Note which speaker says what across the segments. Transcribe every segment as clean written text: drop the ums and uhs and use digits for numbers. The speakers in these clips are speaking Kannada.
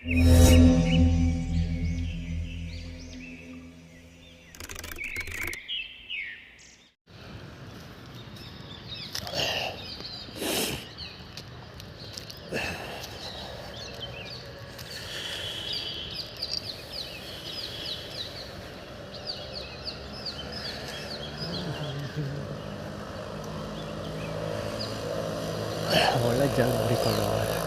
Speaker 1: ಒಳ್ಳೆ ಜಾಗ ನೋಡಿಕೊಂಡು ಹೋಯ್ತು.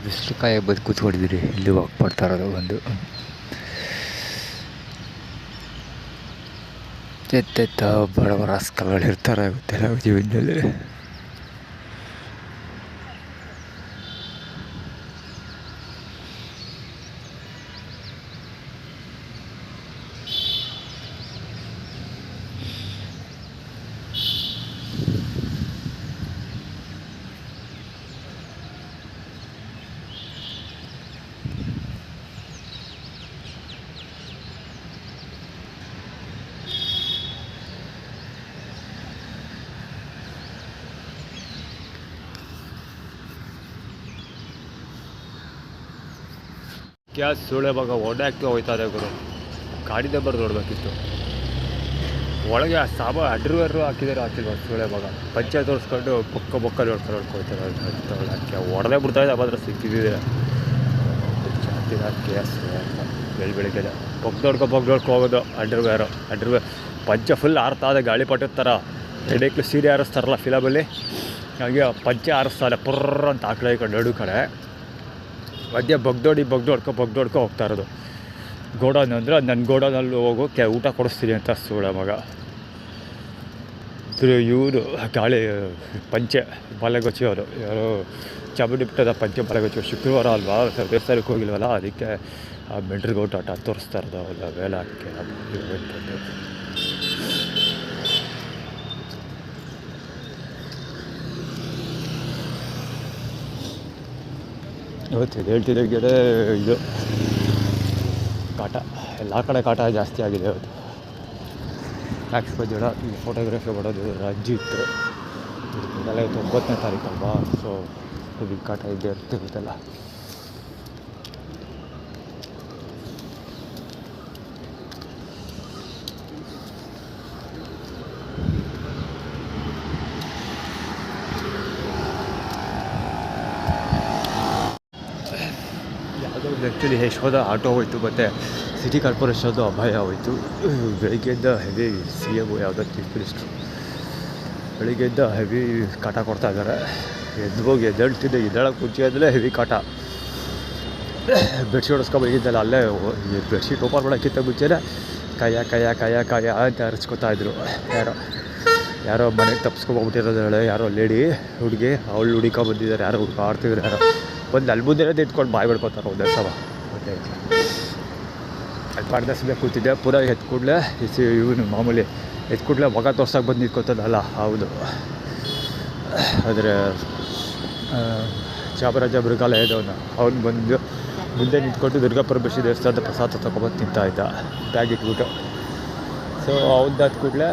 Speaker 1: ಬಿಸಿಲು ಕಾಯಿ ಬಂದು ಕೂತ್ಕೊಂಡಿದ್ದೀರಿ. ಇಲ್ಲಿ ಹೋಗ್ಬಿಡ್ತಾ ಇರೋದು ಒಂದು ಎತ್ತೆತ್ತ ಬಡವರ ರಾಸ್ಕಲ್ಗಳಿರ್ತಾರೆ ಗೊತ್ತಿಲ್ಲ ಜೀವನದಲ್ಲಿ. ಗ್ಯಾಸ್ ಸುಳೆ ಭಾಗ ಓಡಾಕ್ತು ಹೋಯ್ತಾ ಇದೆ ಗುರು. ಗಾಡಿ ದಬ್ಬರು ನೋಡಬೇಕಿತ್ತು. ಒಳಗೆ ಸಾಬ ಅಡ್ರವೇರು ಹಾಕಿಲ್ವ ಸುಳೆ ಭಾಗ. ಪಂಚೆ ತೋರಿಸ್ಕೊಂಡು ಬೊಕ್ಕ ನೋಡ್ಕೊಳ್ತಾರೆ. ಹೊಡಕ್ಕೆ ಹೊಡೆದೇ ಬಿಡ್ತಾಯಿದೆ. ಅಬಾದ್ರೆ ಸಿಕ್ಕಿದ್ದಿದೆ ಗ್ಯಾಸ್ ಬೆಳಿಗ್ಗೆ ಬೊಗ್ದೊಡ್ಕೊ ಹೋಗೋದು. ಅಡ್ರವೇರ್ ಪಂಚೆ ಫುಲ್ ಆರ್ತಾ ಇದೆ. ಗಾಳಿಪಟದ ಥರ ಹೆಡೇಕ್ಲು ಸೀರೆ ಹಾರಿಸ್ತಾರಲ್ಲ ಫಿಲಮಲ್ಲಿ, ಹಾಗೆ ಪಂಚೆ ಹಾರಿಸ್ತಾರೆ ಪುರ್ರ ಅಂತ ಆ ಕಡೆ ಈ ಕಡೆ ನಡು ಕಡೆ. ಮಧ್ಯ ಬಗ್ದೊಡ್ಕೊ ಹೋಗ್ತಾ ಇರೋದು. ಗೋಡೌನ್ ಅಂದರೆ ನನ್ನ ಗೋಡೌನಲ್ಲಿ ಹೋಗೋಕ್ಕೆ ಊಟ ಕೊಡಿಸ್ತೀನಿ ಅಂತ ಸುಳೆ ಮಗ. ಇವರು ಗಾಳಿ ಪಂಚೆ ಬಲೆಗೊಚ್ಚೋರು ಯಾರೋ ಚಾಮುಂಡಿ ಬಿಟ್ಟದ ಪಂಚೆ ಬಲೆಗೊಚ್ಚೋ. ಶುಕ್ರವಾರ ಅಲ್ವಾ, ದೇವಸ್ಥಾನಕ್ಕೆ ಹೋಗಿಲ್ವಲ್ಲ, ಅದಕ್ಕೆ ಆ ಮೆಂಟ್ರಿಗೆ ಊಟ ತೋರಿಸ್ತಾ ಇರೋದು. ಅಲ್ಲ ವೇಳೆ ಹಾಕಿ ಇವತ್ತು ಹೇಳ್ತಿದ್ದಾಗೆ ಇದು ಕಾಟ, ಎಲ್ಲ ಕಡೆ ಕಾಟ ಜಾಸ್ತಿ ಆಗಿದೆ ಇವತ್ತು. ಟ್ಯಾಕ್ಸ್ ಬಜ್ಜೋಡ ಈಗ ಫೋಟೋಗ್ರಫಿ ಮಾಡೋದು ರಜ್ಜು ಇತ್ತು. ಇದೆಲ್ಲ ಇವತ್ತು 9ನೇ ತಾರೀಕು ಅಲ್ವಾ, ಸೊ ಇದು ಕಾಟ ಇದ್ದೇ ಇರ್ತಿರುತ್ತಲ್ಲ. ಆ್ಯಕ್ಚುಲಿ ಯಶೋಧ ಆಟೋ ಹೋಯ್ತು, ಮತ್ತು ಸಿಟಿ ಕಾರ್ಪೊರೇಷನ್ದು ಅಭಯ ಹೋಯ್ತು. ಬೆಳಿಗ್ಗೆಯಿಂದ ಹೆವಿ CM ಯಾವುದೋ ಚೀಫ್ ಮಿನಿಸ್ಟ್ರು ಬೆಳಿಗ್ಗೆಯಿಂದ ಹೆವಿ ಕಾಟ ಕೊಡ್ತಾ ಇದ್ದಾರೆ. ಎದ್ದೇಳ್ತಿದ್ದೆ, ಎದ್ದೇಳಕ್ಕೆ ಮುಂಚೆ ಆದಲೇ ಹೆವಿ ಕಾಟ. ಬೆಡ್ಶೀಟ್ ಹೊಡ್ಸ್ಕೊಬೇಕಿದ್ದಲ್ಲ, ಅಲ್ಲೇ ಬೆಡ್ಶೀಟ್ ಓಪನ್ ಮಾಡೋಕ್ಕಿಂತ ಮುಂಚೆನೇ ಕಾಯ ಅಂತ ಹರಿಸ್ಕೊತಾಯಿದ್ರು. ಯಾರೋ ಮನೆಗೆ ತಪ್ಪಿಸ್ಕೊಬೋಗ್ಬಿಟ್ಟಿರೋದು ಹೇಳಿ, ಯಾರೋ ಹುಡುಗಿ ಅವಳು ಹುಡುಕೊಂಬಂದಿದ್ದಾರೆ. ಯಾರೋ ಆಡ್ತಿದ್ರು. ಯಾರೋ ಒಂದು ಅಲ್ಲಿ ಮುಂದೆ ಎತ್ಕೊಂಡು ಬಾಯಿ ಬಿಡ್ಕೊತಾರೆ ಒಂದೇ ಸಲ. ಮತ್ತೆ ಅಲ್ಲಿ ಪಾಡ್ದಸ್ಬೇಕು ಕೂತಿದ್ದೆ. ಪೂರ ಎತ್ಕೂಡ್ಲೆ ಇವನು ಮಾಮೂಲಿ ಎತ್ಕೂಡ್ಲೆ ಮಗ ತೋರ್ಸೋಕೆ ಬಂದು ನಿಂತ್ಕೊತದಲ್ಲ, ಹೌದು. ಆದರೆ ಚಾಮರಾಜ ಮೃಗಾಲಯದವನು ಅವ್ನು ಬಂದು ಮುಂದೆ ನಿಂತ್ಕೊಂಡು ದುರ್ಗಾಪರಮೇಶ್ವರಿ ದೇವಸ್ಥಾನದ ಪ್ರಸಾದ ತೊಗೊಬಂದು ತಿಂತಾಯಿದ್ದ ಬ್ಯಾಗ್ ಇಟ್ಬಿಟ್ಟು. ಸೊ ಅವ್ನು ಕೂಡಲೇ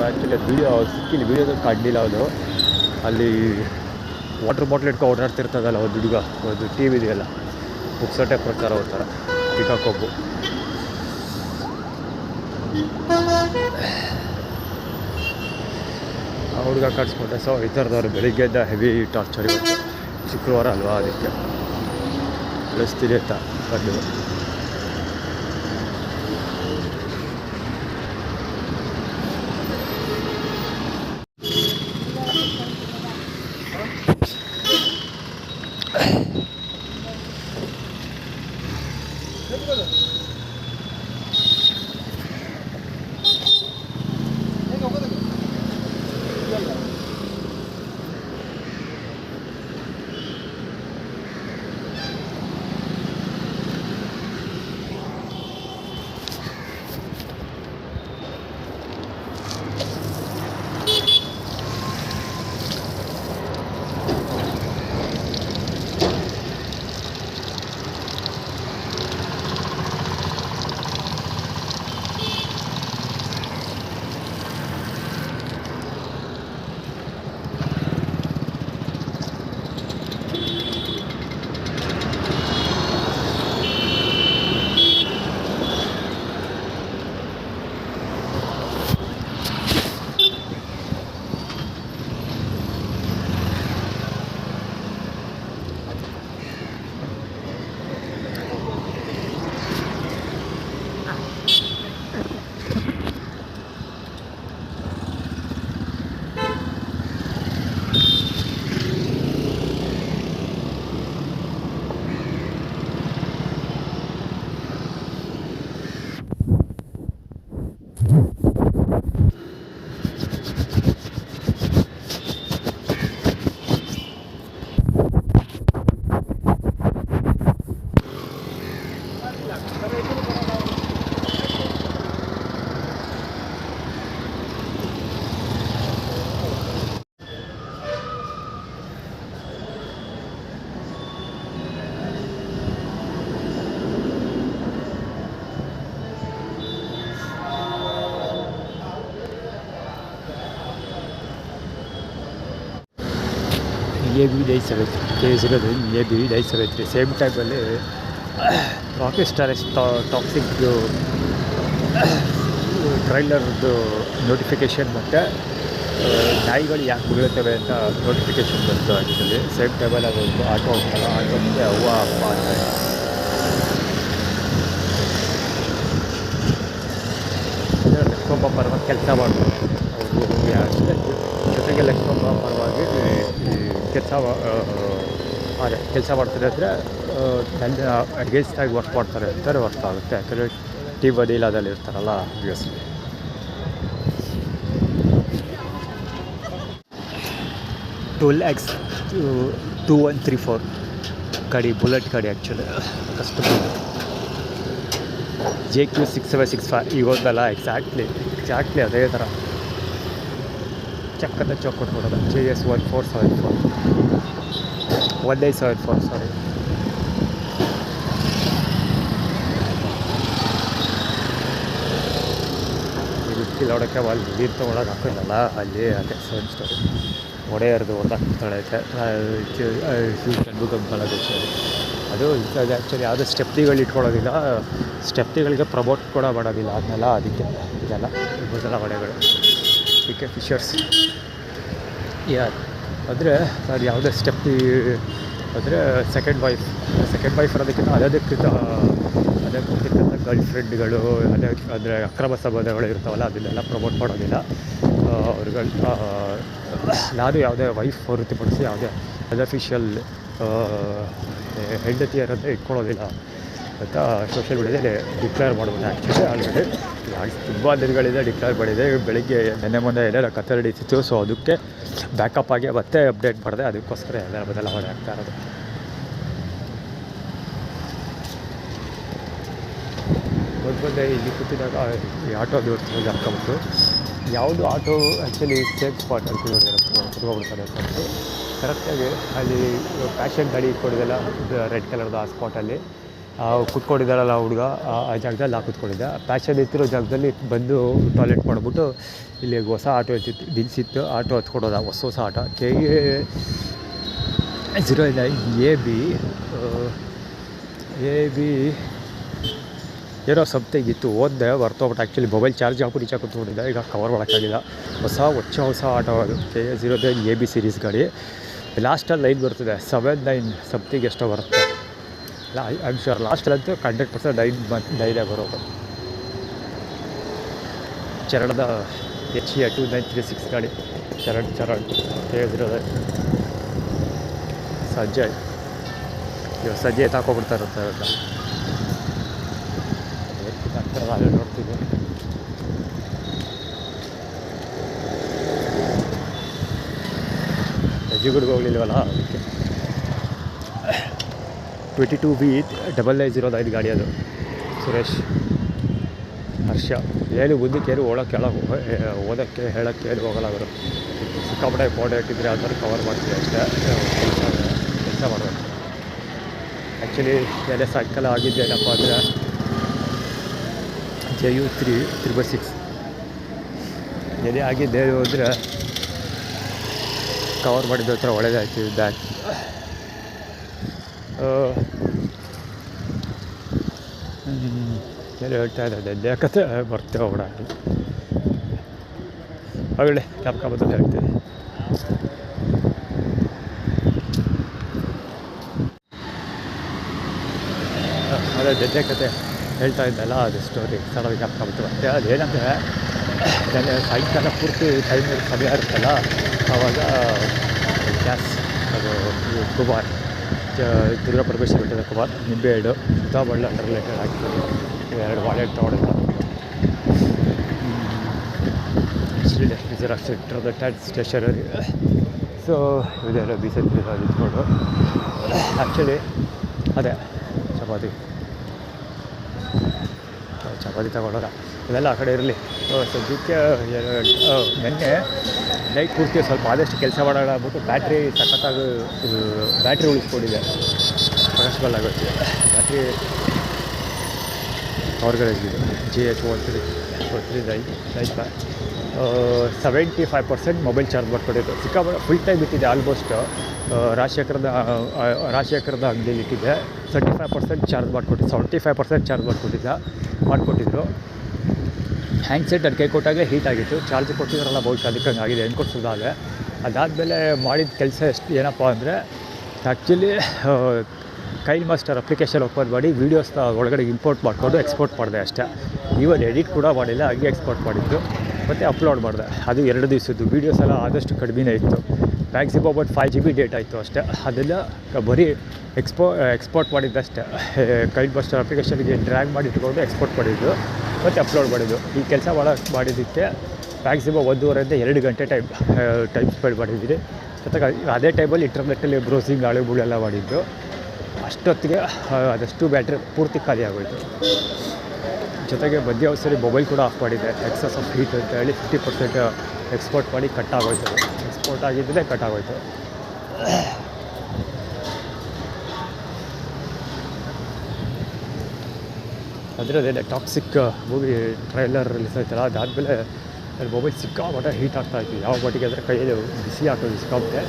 Speaker 1: ಆ್ಯಕ್ಚುಲಿ ವೀಡಿಯೋ ಸಿಕ್ಕಿಲ್ಲ, ವೀಡಿಯೋದಲ್ಲಿ ಕಾಣಲಿಲ್ಲ ಅವನು. ಅಲ್ಲಿ ವಾಟರ್ ಬಾಟ್ಲ್ ಇಟ್ಕೊಂಡು ಓಡಾಡ್ತಿರ್ತದಲ್ಲ ಒಂದು ಹುಡುಗ, ಒಂದು TV ಇದೆಯಲ್ಲ, ಪುಕ್ಸಟ್ಟೆ ಪ್ರಚಾರ ಹೋಗ್ತಾರೆ ಪಿಕಾಕೊಬ್ಬು. ಆ ಹುಡುಗ ಕಾಣಿಸ್ಕೊಂಡೆ. ಸೊ ಈ ಥರದವ್ರು ಬೆಳಿಗ್ಗೆಯಿಂದ ಹೆವಿ ಟಾರ್ಚರ್. ಇವತ್ತು ಶುಕ್ರವಾರ ಅಲ್ವಾ, ಅದಕ್ಕೆ ಬೆಳೆಸ್ತೀನಿ ಅಂತ ಬಂದು. AB973 K09 AB973 ಸೇಮ್ ಟೈಮಲ್ಲಿ ರಾಕಿ ಸ್ಟಾರ್ ಟಾಕ್ಸಿಕ್ ಟ್ರೈಲರ್ದು ನೋಟಿಫಿಕೇಷನ್ ಮತ್ತು ನಾಯಿಗಳು ಯಾಕೆ ಬೀಳುತ್ತವೆ ಅಂತ ನೋಟಿಫಿಕೇಷನ್ ಬಂತು. ಆ್ಯಕ್ಚುಲಿ ಸೇಮ್ ಟೈಮಲ್ಲಿ ಅದು ಆಟೋ ಹೋಗ್ತಲ್ಲ, ಆಟೋಕ್ಕೆ ಅವ್ವ ಅಪ್ಪ ಅಂತ ಲಕ್ಷ್ಮಪ್ಪ ಪರವಾಗಿ ಕೆಲಸ ಮಾಡ್ತಾರೆ ಅವರು. ಜೊತೆಗೆ ಲಕ್ಷ್ಮಪ್ಪ ಪರವಾಗಿ ಕೆಲಸ ಮಾಡ್ತಾರೆ ಅಂದರೆ ನನ್ನ ಅಗೇನ್ಸ್ಟಾಗಿ ವರ್ಕ್ ಮಾಡ್ತಾರೆ ಅಂತಾರೆ ವರ್ಕ್ ಆಗುತ್ತೆ. ಯಾಕಂದರೆ ಟೀಮ್ ವಡೀಲಾದಲ್ಲಿ ಇರ್ತಾರಲ್ಲ ಆಬ್ವಿಯಸ್ಲಿ. X 2134 ಗಾಡಿ, ಬುಲೆಟ್ ಗಾಡಿ ಆ್ಯಕ್ಚುಲಿ ಕಸ್ಟಮರ್. JQ6765 ಈಗ ಹೋದಲ್ಲ, ಎಕ್ಸಾಕ್ಟ್ಲಿ ಅದೇ ಥರ ಚಕ್ಕದ ಚೌಕ್ ಕೊಟ್ಬಿಡೋದು. JS1474 1574 ಸಾರಿ. ಇಲ್ಲಿ ನೋಡೋಕ್ಕೆ ಅಲ್ಲಿ ನೀರು ತೊಗೊಳಕ್ಕೆ ಹಾಕೋದಲ್ಲ, ಅಲ್ಲಿ ಅದೇ ಸೇಮ್ ಸ್ಟೋರಿ. ಒಡೆಯರ್ದು ಹೊಡೆದಾಕ್ತಾಳೆ ಗಂಡು ಗಂಬಳದ ಅದು ಆ್ಯಕ್ಚುಲಿ ಯಾವುದೇ ಸ್ಟೆಪ್ನಿಗಳು ಇಟ್ಕೊಳ್ಳೋದಿಲ್ಲ, ಸ್ಟೆಪ್ನಿಗಳಿಗೆ ಪ್ರಮೋಟ್ ಕೂಡ ಮಾಡೋದಿಲ್ಲ ಅದನ್ನೆಲ್ಲ. ಅದಕ್ಕೆ ಇದೆಲ್ಲ ಹೊಡೆಗಳು ಕೆ ಫಿಶರ್ಸ್ ಅಂದರೆ ಅದು ಯಾವುದೇ ಸ್ಟೆಪ್ನಿ ಅಂದರೆ ಸೆಕೆಂಡ್ ವೈಫ್ ಅನ್ನೋದಕ್ಕಿಂತ ಅದಕ್ಕಿಂತ ಗರ್ಲ್ ಫ್ರೆಂಡ್ಗಳು ಅಂದರೆ ಅಕ್ರಮ ಸಂಬಂಧಗಳು ಇರ್ತಾವಲ್ಲ, ಅದನ್ನೆಲ್ಲ ಪ್ರಮೋಟ್ ಮಾಡೋದಿಲ್ಲ ಅವ್ರುಗಳು. ನಾನು ಯಾವುದೇ ವೈಫ್ ಹೊರತುಪಡಿಸಿ ಯಾವುದೇ ಅನ್ಅಫಿಷಿಯಲ್ ಹೆಂಡತಿಯರಂತ ಇಟ್ಕೊಳ್ಳೋದಿಲ್ಲ ಅಂತ ಸೋಷಿಯಲ್ ಮೀಡಿಯಾದಲ್ಲಿ ಡಿಕ್ಲೇರ್ ಮಾಡ್ಬೋದು. ಆ್ಯಕ್ಚುಲಿ ಆಲ್ರೆಡಿ ತುಂಬ ದಿನಗಳಿಂದ ಡಿಕ್ಲೇರ್ ಮಾಡಿದೆ. ಬೆಳಿಗ್ಗೆ ನೆನ್ನೆ ಮೊನ್ನೆ ಎಲ್ಲೆಲ್ಲ ಕತೆ ನಡೀತಿತ್ತು, ಸೊ ಅದಕ್ಕೆ ಬ್ಯಾಕಪ್ ಆಗಿ ಮತ್ತೆ ಅಪ್ಡೇಟ್ ಮಾಡಿದೆ. ಅದಕ್ಕೋಸ್ಕರ ಎಲ್ಲ ಬದಲಾವಣೆ ಆಗ್ತಾ ಇರೋದು. ಮೊದಲೇ ಇಲ್ಲಿ ಕೂತಿದಾಗ ಈ ಆಟೋ ನೋಡ್ತೀವಿ ಹಾಕ್ಕೊಂಬಿಟ್ಟು ಯಾವುದು ಆಟೋ ಆ್ಯಕ್ಚುಲಿ ಸೇಫ್ ಸ್ಪಾಟ್ ಅಂತ ಕುತ್ಕೊಬಿಡ್ತಾರೆ ಅಂತ ಕರೆಕ್ಟಾಗಿ ಅಲ್ಲಿ ಪ್ಯಾಷನ್ ಗಾಡಿ ಇಟ್ಕೊಂಡಿದ್ದೆಲ್ಲ ರೆಡ್ ಕಲರ್ದು ಆ ಸ್ಪಾಟಲ್ಲಿ ಕುತ್ಕೊಂಡಿದ್ದಾರಲ್ಲ ಹುಡುಗ, ಆ ಜಾಗದಲ್ಲಿ ಕೂತ್ಕೊಂಡಿದ್ದೆ. ಪ್ಯಾಷನ್ ಇತ್ತಿರೋ ಜಾಗದಲ್ಲಿ ಬಂದು ಟಾಯ್ಲೆಟ್ ಮಾಡಿಬಿಟ್ಟು ಇಲ್ಲಿ ಹೊಸ ಆಟೋ ನಿಲ್ಲಿಸಿತ್ತು. ಆಟೋ ಹತ್ಕೊಡೋದ ಹೊಸ ಆಟೋ KA09 AB ಏನೋ ಸಮಥಿಂಗ್ ಓದಿದೆ ಬರ್ತೋಗ್ಬಿಟ್ಟು. ಆ್ಯಕ್ಚುಲಿ ಮೊಬೈಲ್ ಚಾರ್ಜ್ ಹಾಕಿ ರೀಚಾಗಿ ಕೂತ್ಕೊಂಡಿದ್ದೆ, ಈಗ ಕವರ್ ಮಾಡೋಕ್ಕಾಗಿಲ್ಲ. ಹೊಸ ಆಟೋ ಅದು KA09 AB ಸೀರೀಸ್ ಗಾಡಿ. ಲಾಸ್ಟಲ್ಲಿ ಲೈನ್ ಬರ್ತದೆ 79 ಸಮಥಿಂಗ್ ಎಷ್ಟೋ ಬರುತ್ತೆ. ಐ ಆಮ್ ಶ್ಯೂರ್ ಲಾಸ್ಟಲ್ಲಂತೂ 100% ನೈನೇ ಬರೋದು. ಚರಣದ HE 2936 ಗಾಡಿ, ಚರಣ್ KA09 ಸಂಜಯ್. ಇವಾಗ ಸಂಜೆ ತಾಕೋಬಿಡ್ತಾ ಇರುತ್ತೆ ಅಂತ ಅಲ್ಲೇ ನೋಡ್ತಿದ್ದೆ. ಹೆಜ್ಜೆಗುಡ್ಗೆ ಹೋಗ್ಲಿಲ್ವಲ್ಲ ಅದಕ್ಕೆ. 22B909 ಗಾಡಿ ಅದು. ಸುರೇಶ್, ಹರ್ಷ ಏನು ಮುಂದಕ್ಕೆ ಏನು ಓದೋಕ್ಕೆ ಹೇಳೋಕ್ಕೆ ಏನು ಹೋಗಲ್ಲ ಅವರು. ಸಿಕ್ಕಾಪಟ್ಟೆ ಫೋಟೋ ಇಟ್ಟಿದ್ರೆ ಆ ಥರ ಕವರ್ ಮಾಡ್ತೀವಿ ಅಷ್ಟೇ. ಕೆಲಸ ಮಾಡಬೇಕು. ಆ್ಯಕ್ಚುಲಿ ಎಲ್ಲ ಸಾಯಂಕಾಲ ಆಗಿದ್ದೇನಪ್ಪ ಅಂದರೆ JU36 ಎದೆ ಆಗಿದ್ದೆ ಹೋದರೆ ಕವರ್ ಮಾಡಿದ ಹತ್ರ ಒಳ್ಳೆಯದಾಯ್ತು. ಬ್ಯಾಗ್ ಏನು ಹೇಳ್ತಾ ಇದ್ದೆ ಯಾಕಂದರೆ ಬರ್ತೇವೆ ಹೋಗೋಣ ಒಳ್ಳೆ ಕ್ಯಾಪ್ಕಾಬತ್ತಲ್ಲಿ ಹೇಳ್ತೀವಿ. ಅದೇ ಜೊತೆ ಕತೆ ಹೇಳ್ತಾ ಇದ್ದಲ್ಲ, ಅದು ಸ್ಟೋರಿ ಸಡನ್ ಕ್ಯಾಪ್ಕಾಬತ್ತು. ಮತ್ತು ಅದೇನಂದರೆ ನನಗೆ ಸಾಯಂಕಾಲ ಪೂರ್ತಿ ಟೈಮ್ ಸಮಯ ಇರುತ್ತಲ್ಲ, ಆವಾಗ ಗ್ಯಾಸ್ ಅದು ಕುಮಾರ್ ದುರ್ಗಾ ಪರಮೇಶ್ವರ ಬೆಟ್ಟದ ಕುಮಾರ್ ನಿಂಬೆಹಣ್ಣು ಸುತ್ತಬಳ್ಳ ರಿಲೇಟೆಡ್ ಆಗ್ತದೆ. 2 ವಾಲೆಟ್ ತೊಗೊಂಡಿದ್ದ reserve sector tax stationery. So ಇದೆಲ್ಲ ಬೀಸಲ್ಲಿ ಇಟ್ಕೊಂಡು ಆ್ಯಕ್ಚುಲಿ ಅದೇ ಚಪಾತಿ ತಗೊಳ್ಳೋದ ಇದೆಲ್ಲ ಆ ಕಡೆ ಇರಲಿ. ಸದ್ಯಕ್ಕೆ ನೆನ್ನೆ ನೈಟ್ ಪೂರ್ತಿ ಸ್ವಲ್ಪ ಆದಷ್ಟು ಕೆಲಸ ಮಾಡೋಣ ಆಗ್ಬಿಟ್ಟು ಬ್ಯಾಟ್ರಿ ಸಖತ್ತಾಗಿ ಬ್ಯಾಟ್ರಿ ಉಳಿಸ್ಕೊಂಡಿದೆ. ಪ್ರಕಾಶ್ಬಲ್ ಆಗುತ್ತೆ ಬ್ಯಾಟ್ರಿ. ಆರ್ಗನೈಸ್ಗಿದೆ JH1395 75% ಮೊಬೈಲ್ ಚಾರ್ಜ್ ಮಾಡ್ಕೊಂಡಿದ್ದು. ಸಿಕ್ಕಾಪಟ್ಟೆ ಫುಲ್ ಟೈಮ್ ಬಿಟ್ಟಿದೆ. ಆಲ್ಮೋಸ್ಟ್ ರಾಜಶೇಖರದ ಅಂಗಡಿಯಲ್ಲಿ ಇಟ್ಟಿದ್ದೆ. 35% ಚಾರ್ಜ್ ಮಾಡಿಕೊಟ್ಟು 75% ಚಾರ್ಜ್ ಮಾಡಿಕೊಟ್ಟಿದ್ರು. ಹ್ಯಾಂಡ್ಸೆಟ್ ಅದು ಕೈ ಕೊಟ್ಟಾಗೆ ಹೀಟ್ ಆಗಿತ್ತು. ಚಾರ್ಜ್ ಕೊಟ್ಟಿದ್ರಲ್ಲ ಬಹುಶಃ ಅದಕ್ಕೆ ಹಂಗಾಗಿದೆ ಅನ್ಕೊಡ್ಸೋದಾದರೆ. ಅದಾದಮೇಲೆ ಮಾಡಿದ ಕೆಲಸ ಏನಪ್ಪ ಅಂದರೆ, ಆ್ಯಕ್ಚುಲಿ ಕೈನ್ ಮಾಸ್ಟರ್ ಅಪ್ಲಿಕೇಶನ್ ಓಪನ್ ಮಾಡಿ ವೀಡಿಯೋಸ್ನ ಒಳಗಡೆ ಇಂಪೋರ್ಟ್ ಮಾಡಿಕೊಂಡು ಎಕ್ಸ್ಪೋರ್ಟ್ ಮಾಡಿದೆ ಅಷ್ಟೇ. ಈವನ್ ಎಡಿಟ್ ಕೂಡ ಮಾಡಿಲ್ಲ, ಹಂಗೆ ಎಕ್ಸ್ಪೋರ್ಟ್ ಮಾಡಿದ್ದು ಮತ್ತು ಅಪ್ಲೋಡ್ ಮಾಡಿದೆ. ಅದು 2 ದಿವಸದ್ದು ವೀಡಿಯೋಸ್ ಎಲ್ಲ ಆದಷ್ಟು ಕಡಿಮೆನೇ ಇತ್ತು. ಮ್ಯಾಕ್ಸಿಮಮ್ about 5 GB ಡೇಟಾ ಇತ್ತು ಅಷ್ಟೇ. ಅದೆಲ್ಲ ಬರೀ ಎಕ್ಸ್ಪೋರ್ಟ್ ಮಾಡಿದ್ದಷ್ಟೇ. ಕೈನ್ ಮಾಸ್ಟರ್ ಅಪ್ಲಿಕೇಶನ್ಗೆ ಡ್ರ್ಯಾಗ್ ಮಾಡಿ ಇಟ್ಕೊಂಡು ಎಕ್ಸ್ಪೋರ್ಟ್ ಮಾಡಿದ್ದು ಮತ್ತು ಅಪ್ಲೋಡ್ ಮಾಡಿದ್ದು. ಈ ಕೆಲಸ ಮಾಡಿದ್ದಕ್ಕೆ ಮ್ಯಾಕ್ಸಿಮಮ್ 1.5 ಇಂದ 2 ಗಂಟೆ ಟೈಮ್ ಸ್ಪೆಂಡ್ ಮಾಡಿದ್ದೀನಿ. ಜೊತೆಗೆ ಅದೇ ಟೈಮಲ್ಲಿ ಇಂಟರ್ನೆಟ್ಟಲ್ಲಿ ಬ್ರೌಸಿಂಗ್ ಹಾಳುಗಳೆಲ್ಲ ಮಾಡಿದ್ದು. ಅಷ್ಟೊತ್ತಿಗೆ ಅದಷ್ಟು ಬ್ಯಾಟ್ರಿ ಪೂರ್ತಿ ಖಾಲಿ ಆಗೋಯಿತು. ಜೊತೆಗೆ ಮಧ್ಯಾವಸ್ಥೆಯಲ್ಲಿ ಮೊಬೈಲ್ ಕೂಡ ಆಫ್ ಮಾಡಿದ್ದೆ. ಎಕ್ಸಸ್ ಆಫ್ ಹೀಟ್ ಅಂತ ಹೇಳಿ 50% ಎಕ್ಸ್ಪೋರ್ಟ್ ಮಾಡಿ ಕಟ್ಟಾಗೋಯ್ತು. ಎಕ್ಸ್ಪೋರ್ಟ್ ಆಗಿದ್ದರೆ ಕಟ್ಟಾಗೋಯ್ತು. ಅದರದ್ದೇನೆ ಟಾಕ್ಸಿಕ್ ಮೂವಿ ಟ್ರೈಲರ್ ರಿಲೀಸ್ ಆಯ್ತಲ್ಲ, ಅದಾದಮೇಲೆ ಅಲ್ಲಿ ಮೊಬೈಲ್ ಸಿಕ್ಕಾಪಟ್ಟೆ ಹೀಟ್ ಆಗ್ತಾಯಿತ್ತು. ಯಾವ ಮಟ್ಟಿಗೆ ಅಂದರೆ ಕೈಯಲ್ಲಿ ಬಿಸಿ ಹಾಕೋದು ಸಿಕ್ಕಾಪಟ್ಟೆ.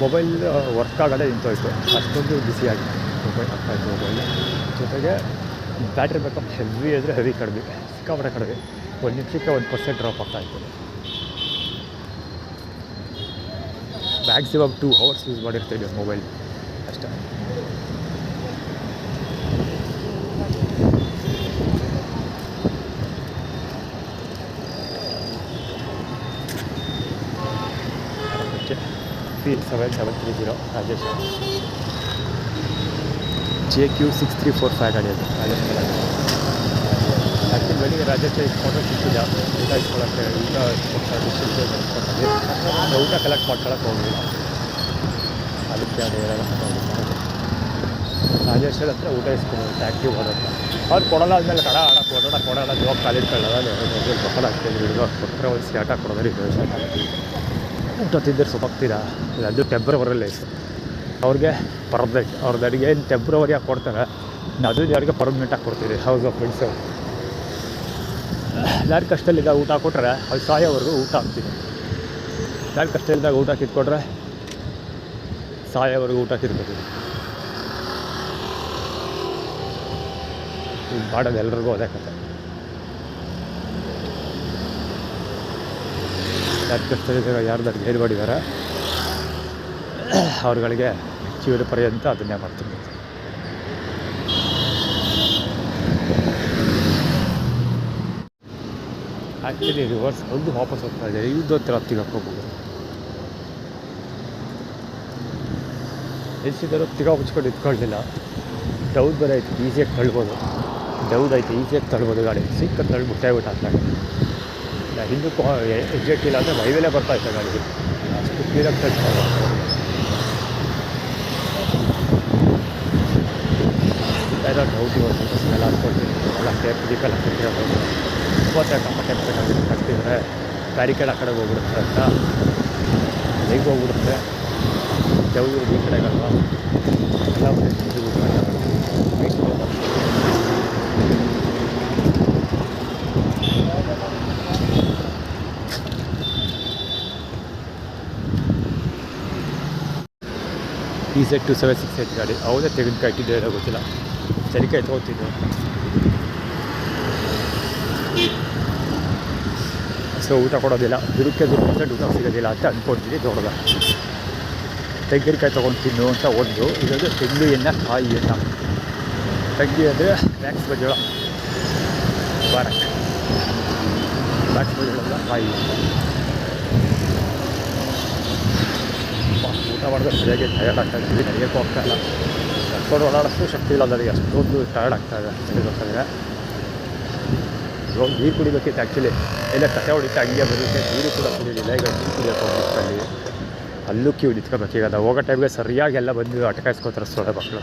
Speaker 1: ಮೊಬೈಲ್ ವರ್ಕ್ ಆಗೋದೇ ನಿಂತೋಯ್ತು. ಅಷ್ಟೊಂದು ಬಿಸಿಯಾಗಿ ಮೊಬೈಲ್ ಆಗ್ತಾಯಿತ್ತು ಮೊಬೈಲ್. ಜೊತೆಗೆ ಬ್ಯಾಟ್ರಿ ಬ್ಯಾಕಪ್ ಹೆವಿ ಅಂದರೆ ಹೆವಿ ಕಡಿಮೆ, ಸಿಕ್ಕಾಪಟ್ಟೆ ಕಡಿಮೆ. 1 ನಿಮಿಷಕ್ಕೆ 1% ಡ್ರಾಪ್ ಆಗ್ತಾಯಿತ್ತು. ಮ್ಯಾಕ್ಸಿಮಮ್ 2 hours ಯೂಸ್ ಮಾಡಿರ್ತೀವಿ ಮೊಬೈಲ್ ಅಷ್ಟೇ. P7730 ರಾಜೇಶ್ JQ6345 ಗಾಡಿ ಅದು ರಾಜೇಶ್ ಕಲರ್. ಆ್ಯಕ್ಚುಲಿ ಬೆಳಿಗ್ಗೆ ರಾಜೇಶ್ ಫೋಟೋ ಸಿಕ್ಕಿಲ್ಲ ಊಟ ಇಸ್ಕೊಳ್ಳೋಕ್ಕೆ. ಊಟ ಕಲೆಕ್ಟ್ ಮಾಡ್ಕೊಳಕ್ಕೆ ಹೋಗಲಿಲ್ಲ. ಅದಕ್ಕೆ ಅದು ಏನೆಲ್ಲ ರಾಜೇಶ್ ಹತ್ರ ಊಟ ಇಸ್ಕೊಂಡು ಟ್ಯಾಕ್ಸಿ ಓಡೋದು. ಅವ್ರು ಕೊಡೋಲ್ಲ. ಆದಮೇಲೆ ಕೊಡೋಣ ಜವಾಬ್ ಕಾಲಿಟ್ಕೊಳ್ಳೋದು ಕೊಡೋದಾಗ್ತಿದ್ರು. ಹಿಡಿದು ಕೊಟ್ಟರೆ ಒಂದು ಸ್ಯಾಟ ಕೊಡೋದ್ರೆ ಇದು ಸ್ಯಾಟ ಊಟ ತಿಂದರೆ ಸೊಪ್ಪಾಗ್ತೀರಾ. ಅದು ಫೆಬ್ರವರಿಯಲ್ಲೇ ಇತ್ತು. ಅವ್ರಿಗೆ ಪರ್ಮನೆಂಟ್ ಅವ್ರದ್ದು ಅಡುಗೆ ಏನು ಫೆಬ್ರವರಿಯಾಗಿ ಕೊಡ್ತಾರೆ, ಅದು ಯಾರಿಗೆ ಪರ್ಮನೆಂಟಾಗಿ ಕೊಡ್ತೀರಿ. ಹೌಸ್ ಆಫ್ ಫ್ರೆಂಡ್ಸು ಯಾರು ಕಷ್ಟದಲ್ಲಿದ್ದಾಗ ಊಟ ಕೊಟ್ಟರೆ ಅದು ಸಾಯೋವರೆಗೂ ಊಟ ಹಾಕ್ತೀನಿ. ಯಾರು ಕಷ್ಟದಲ್ಲಿದ್ದಾಗ ಊಟ ಕಿತ್ಕೊಟ್ರೆ ಸಾಯೋವರೆಗೂ ಊಟ ಕಿತ್ಕೊತೀವಿ. ಈಗ ಮಾಡೋದು ಎಲ್ರಿಗೂ ಅದೇ ಕತೆ. ಯಾರು ಕಷ್ಟದಲ್ಲಿದ್ದಾಗ ಯಾರ್ದಾರು ಗೈಡ್ ಮಾಡಿದ್ದಾರೆ ಅವ್ರುಗಳಿಗೆ ಜೀವನ ಪರ್ಯಂತ ಅದನ್ನೇ ಮಾಡ್ತೀನಿ. ಆ್ಯಕ್ಚುಲಿ ರಿವರ್ಸ್ ಒಂದು ವಾಪಸ್ ಹೋಗ್ತಾ ಇದೆ. ಇದು ಹತ್ತಿರ ಹೋಗ್ಬೋದು. ಎಲ್ಸಿದ್ರು ತಿಗ ಮುಚ್ಕೊಂಡು ಇಟ್ಕೊಳ್ಳಿಲ್ಲ. ಡೌಡ್ ಬೇರೆ ಆಯ್ತು, ಈಸಿಯಾಗಿ ತಳ್ಬೋದು. ಡೌಡ್ ಆಯಿತು, ಈಸಿಯಾಗಿ ತಳ್ಬೋದು. ಗಾಡಿ ಸಿಕ್ಕ ಮುಟ್ಟಾಗ್ಬಿಟ್ಟು ಹಾಕ್ಲಾಗ ಹಿಂದಕ್ಕೂ ಎಕ್ಸಾಕ್ಟ್ ಇಲ್ಲ ಅಂದರೆ ಹೈವೇಲೇ ಬರ್ತಾಯಿತ್ತು ಗಾಡಿಗೆ. ಅಷ್ಟು ಕ್ಲೀನಾಗಿ ತಳ್ಸ್ಕೊಂಡು ಎಲ್ಲ ಡೌಟ್. ಇವತ್ತು ಸ್ವಲ್ಪ ಸ್ಮೆಲ್ ಹಾಕ್ಕೊಡ್ತೀನಿ. ಎಲ್ಲ ಟೇಪ್ ಗಿಪ್ಪೆಲ್ಲ ಹಾಕ್ತಿರೋದು ಇವತ್ತೇ ಹಾಕ್ತಿದ್ರೆ ಬ್ಯಾರಿಕೇಡ್ ಆ ಕಡೆಗೆ ಹೋಗ್ಬಿಡುತ್ತೆ ಅಂತ ಹೇಗೆ ಹೋಗ್ಬಿಡುತ್ತೆ. ಯಾವುದು ಈ ಕಡೆಗಲ್ವ ಎಲ್ಲ EZ2768 ಗಾಡಿ. ಅವದೇ ತೆಂಗಿನಕಾಯಿ ಇಟ್ಟಿದ್ದೆ ಗೊತ್ತಿಲ್ಲ. ಚಳಿಕಾಯಿ ತೊಗೊತಿದ್ದು. ಸೊ ಊಟ ಕೊಡೋದಿಲ್ಲ, ದುಡ್ಡು ಊಟ ಸಿಗೋದಿಲ್ಲ ಅಂತ ಅಂದ್ಕೊಡ್ತೀನಿ. ದೊಡ್ಡದ ತೆಂಗಿನಕಾಯಿ ತೊಗೊಂಡು ತಿನ್ನು ಅಂತ ಒಂದು. ಇದೊಂದು ತೆಂಗು ಎಣ್ಣೆ ಕಾಯಿ ಅಂತ. ತೆಂಗಿ ಅಂದರೆ ಮ್ಯಾಕ್ಸ್ ಬಜೋಳ ಬಾರಕ್ಕೆ ಮ್ಯಾಕ್ಸ್ ಬಜೋಳ ಕಾಯಿ ಅಂತ. ಊಟ ಮಾಡಿದ್ರೆ ಸರಿಯಾಗಿ ಟಯರ್ಡ್ ಆಗ್ತಾಯಿದ್ವಿ. ನಡೆಯೋಕ್ಕೂ ಆಗ್ತಾಯಿಲ್ಲ. ಕರ್ಕೊಂಡು ಓಡಾಡೋಷ್ಟು ಶಕ್ತಿ ಇಲ್ಲ ನನಗೆ. ಅಷ್ಟೊಂದು ಟಯರ್ಡ್ ಆಗ್ತಾಯಿದೆ ಸರಿಬೇಕಾದ್ರೆ. ಇವಾಗ ನೀರು ಕುಡಿಬೇಕಿತ್ತು. ಆ್ಯಕ್ಚುಲಿ ಎಲ್ಲ ಕತೆ ಹೊಡಿತಾ ಹಂಗೆ ಬರುತ್ತೆ. ನೀರು ಕೂಡ ಕುಡಿಯೋದಿಲ್ಲ. ಈಗ ನೀರು ಕುಡಿಯೋಕೆ ಹೋಗ್ಬಿಟ್ಟಲ್ಲಿ ಅಲ್ಲೂ ಕ್ಯೂ ನಿಂತ್ಕೋಬೇಕು. ಈಗ ಹೋಗೋ ಟೈಮ್ಗೆ ಸರಿಯಾಗಿ ಎಲ್ಲ ಬಂದು ಅಟಕಾಯಿಸ್ಕೋತಾರೆ ಸೊಳ್ಳೆ ಮಕ್ಕಳು.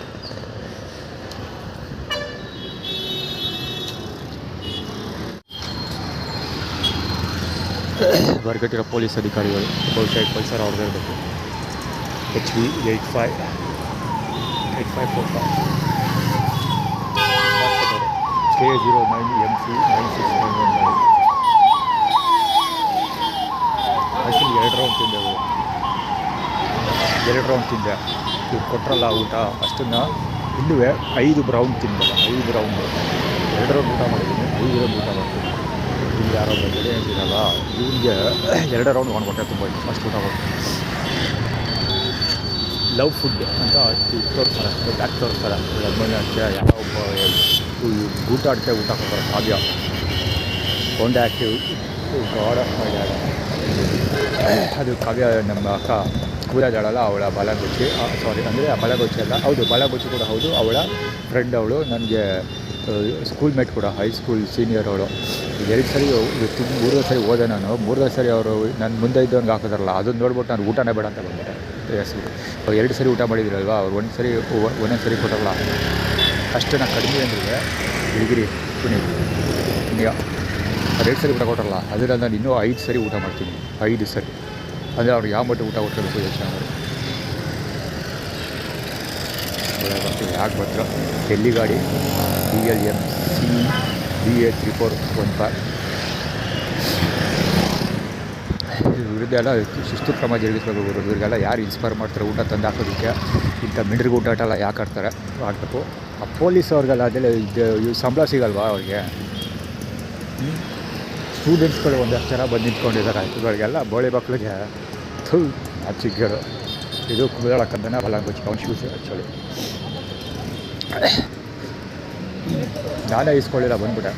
Speaker 1: ಬರ್ಗಟ್ಟಿರೋ ಪೊಲೀಸ್ ಅಧಿಕಾರಿಗಳು ಬಹುಶಃ ಪಲ್ಸರ್ ಅವ್ರದ್ದು ಇರಬೇಕು. HB 8545 K09 MC 9699. Actually 2 round ತಿಂದೆವು. 2 2 ರೌಂಡ್ ತಿಂದೆ. ಇವ್ರು ಕೊಟ್ಟರಲ್ಲ ಊಟ ಅಷ್ಟನ್ನು ಇನ್ನೂ 5 ರೌಂಡ್ ತಿಂದಲ್ಲ, 5 ರೌಂಡು 2 ರೌಂಡ್ ಊಟ ಮಾಡಿದ್ದೀನಿ, 5 ರೌಂಡ್ ಊಟ ಮಾಡ್ತೀನಿ. ಇಲ್ಲಿ ಯಾರೋ ಬಂದರೆ ಹೇಳ್ತೀರಲ್ಲ, ಇವ್ರಿಗೆ 2 ರೌಂಡ್ ಹೊಟ್ಟೆ ತುಂಬ ಇತ್ತು, ಅಷ್ಟು ಊಟ ಮಾಡ್ತೀನಿ. ಲವ್ ಫುಡ್ ಅಂತ ತೋರಿಸ್ತಾರೆ, ಬ್ಯಾಕ್ ತೋರಿಸ್ತಾರೆ. ಅಮ್ಮನಕ್ಕೆ ಯಾವ ಒಬ್ಬ ಗೂಟಾಡ್ಕೆ ಊಟ ಕೊಡ್ತಾರೆ ಕಾವ್ಯ, ಕಾಂಟ್ಯಾಕ್ಟಿವ್ ಗಾಡ್ ಆಫ್ ಮೈ ಡ್ಯಾಡ್. ಅದು ಕಾವ್ಯ ನಮ್ಮ ಅಕ್ಕ ಕೂರಾಜಾಳಲ್ಲ, ಅವಳ ಬಾಲಗುಚ್ಚಿ, ಸಾರಿ ಅಂದರೆ ಆ ಬಾಲಗುಚ್ಚಿ ಅಲ್ಲ, ಹೌದು ಬಾಲಗುಚ್ಚಿ ಕೂಡ ಹೌದು, ಅವಳ ಫ್ರೆಂಡ್ ಅವಳು, ನನಗೆ ಸ್ಕೂಲ್ ಮೇಟ್ ಕೂಡ, ಹೈಸ್ಕೂಲ್ ಸೀನಿಯರ್ ಅವಳು. 2 ಸರಿ 3 ಸರಿ ಹೋದೆ ನಾನು. 3ನೇ ಸರಿ ಅವರು ನನ್ನ ಮುಂದೆ ಇದ್ದವನಿಗೆ ಹಾಕಿದಾರಲ್ಲ, ಅದನ್ನು ನೋಡ್ಬಿಟ್ಟು ನಾನು ಊಟನೇ ಬೇಡ ಅಂತ ಬಂದ್ಬಿಟ್ಟೆ. ಎಸ್, 2 ಸರಿ ಊಟ ಮಾಡಿದಿರಲ್ವ, ಅವ್ರು ಒಂದೊಂದು ಸರಿ ಕೊಟ್ಟರಲ್ಲ, ಅಷ್ಟು ನಾನು ಕಡಿಮೆ ಅಂದರೆ ಗಿರಿಗಿರಿ ಪುಣ್ಯ 2 ಸರಿ ಊಟ ಕೊಟ್ಟರಲ್ಲ, ಅದರಿಂದ ನಾನು ಇನ್ನೂ 5 ಸರಿ ಊಟ ಮಾಡ್ತೀನಿ. 5 ಸರಿ ಅಂದರೆ ಅವ್ರು ಯಾವ ಮಟ್ಟ ಊಟ ಕೊಟ್ಟಿರಬೇಕು ಯೋಚನೆ ಮಾಡಿ. ಬರ್ತೀವಿ, ಯಾಕೆ ಬರ್ತೀರೋ ಡೆಲ್ಲಿ ಗಾಡಿ DLMC BA3415. ಇವ್ರದ್ದೆಲ್ಲ ಶಿಸ್ತು ಕ್ರಮ ಜರುಗಿಸ್ಬೇಕು. ಇವ್ರಿಗೆಲ್ಲ ಯಾರು ಇನ್ಸ್ಪೈರ್ ಮಾಡ್ತಾರೆ ಊಟ ತಂದು ಹಾಕೋದಕ್ಕೆ, ಇಂಥ ಮಿಂಡ್ರಿಗೆ ಊಟ ಎಲ್ಲ ಯಾಕೆ ಆಡ್ತಾರೆ ಆಗಬೇಕು. ಆ ಪೊಲೀಸ್ ಅವ್ರಿಗೆಲ್ಲ ಅದೆಲ್ಲ ಇವು ಸಂಬಳ ಸಿಗಲ್ವಾ ಅವ್ರಿಗೆ? ಸ್ಟೂಡೆಂಟ್ಸ್ಗಳು ಒಂದಷ್ಟು ಜನ ಬಂದು ನಿಂತ್ಕೊಂಡಿದ್ದಾರೆ, ಇವ್ರಿಗೆಲ್ಲ ಬೋಳಿ ಮಕ್ಕಳಿಗೆ ಆ ಚಿಕ್ಕಗಳು. ಇದು ಕುಬೇಳಕ್ಕಂದನ ಬಾಲಗುಚ್ಚಿ, ಅವ್ನು ಶೂಸ್ ಆ್ಯಕ್ಚುಲಿ ನಾನೇ ಇಸ್ಕೊಳ್ಳಿಲ್ಲ, ಬಂದ್ಬಿಟ್ಟೆ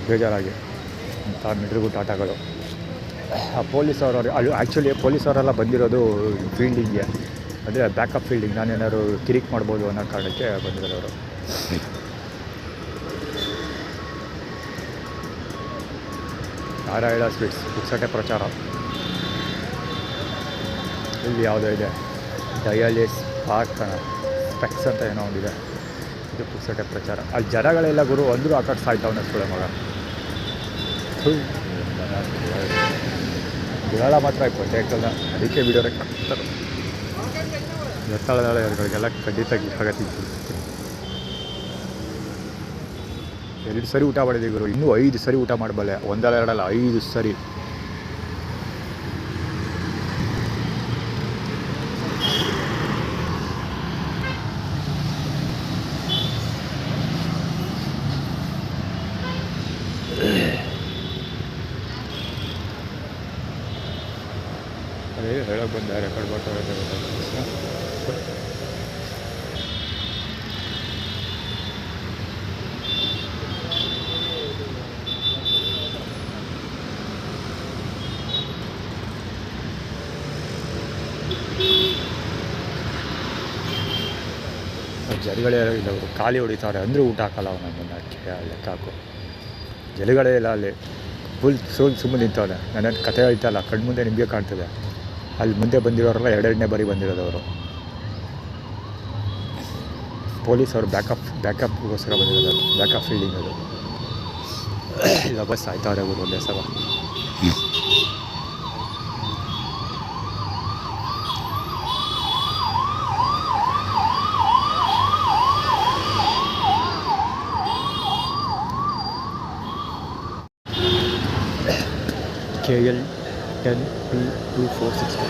Speaker 1: ಬೇಜಾರಾಗಿ. ಅಂಥ ಮಿಂಡ್ರಿಗೂ ಟಾಟಾಗಳು. ಆ ಪೊಲೀಸವ್ರವ್ರು ಅಲ್ಲಿ ಆ್ಯಕ್ಚುಲಿ ಪೊಲೀಸವರೆಲ್ಲ ಬಂದಿರೋದು ಫೀಲ್ಡಿಂಗ್ಗೆ, ಅಂದರೆ ಬ್ಯಾಕಪ್ ಫೀಲ್ಡಿಂಗ್, ನಾನೇನಾದ್ರು ಕಿರಿಕ್ ಮಾಡ್ಬೋದು ಅನ್ನೋ ಕಾರಣಕ್ಕೆ ಬಂದಿರೋದು ಅವರು. ನಾರಾಯಣ ಸ್ವೀಟ್ಸ್ ಪುಕ್ಸಟೆ ಪ್ರಚಾರ. ಇಲ್ಲಿ ಯಾವುದೋ ಇದೆ, ಡಯಾಲಿಸ್ ಪಾರ್ಕ್ ಸ್ಪೆಕ್ಸ್ ಅಂತ ಏನೋ ಒಂದಿದೆ, ಇದು ಪುಕ್ಸಟೆ ಪ್ರಚಾರ. ಅಲ್ಲಿ ಜನಗಳೆಲ್ಲ ಗುರು ಅಂದರೂ ಆ ಕಡೆ ಸಾಯ್ತಾವನ್ನ ಸ್ಕೂಲ ಮಗ. ಗಿರಾಳ ಮಾತ್ರ ಪ್ರತ್ಯೇಕಲ್ಲ, ಅದಕ್ಕೆ ವಿಡಿಯೋ ರೆಕಾರ್ಡ್ತಾರೆ. ಗೊತ್ತಾಗಲ್ಲ ಇವ್ರಿಗೆಲ್ಲ ಖಂಡಿತ ಆಗತ್ತಿತ್ತು. 2 ಸರಿ ಊಟ ಮಾಡಿದ್ದೀವಿ ಗುರು, ಇನ್ನೂ 5 ಸರಿ ಊಟ ಮಾಡಬಲ್ಲೆ. 1 ಅಲ್ಲ 2 ಅಲ್ಲ 5 ಸರಿ. ಅದೇ ಹೇಳೋಕೆ ಬಂದ ರೆಕಾರ್ಡ್ ಮಾಡ್ತಾರೆ. ಜಲಿಗಳೇ ಇಲ್ಲ, ಅವರು ಖಾಲಿ ಹೊಡಿತಾರೆ ಅಂದರೆ ಊಟ ಹಾಕಲ್ಲ ಅವನನ್ನು ಲೆಕ್ಕ ಹಾಕು. ಜಲಿಗಳೇ ಇಲ್ಲ ಅಲ್ಲಿ, ಫುಲ್ ಸುಮ್ಮನೆ ನಿಂತವನೆ. ನನ್ನ ಕತೆ ಹೇಳ್ತಲ್ಲ, ಕಣ್ಮುಂದೆ ನಿಮಗೆ ಕಾಣ್ತದೆ. ಅಲ್ಲಿ ಮುಂದೆ ಬಂದಿರೋರೆಲ್ಲ 2ನೇ ಬಾರಿ ಬಂದಿರೋದವರು. ಪೊಲೀಸವರು ಬ್ಯಾಕಪ್ಗೋಸ್ಕರ ಬಂದಿರೋದು, ಬ್ಯಾಕಪ್ ಫೀಲ್ಡಿಂಗ್ ಅದು. ಇಲ್ಲ ಬಸ್ ಆಯ್ತವ್ರೆ ಗುರು ಒಂದೇ ಸಲ. KL 10P2460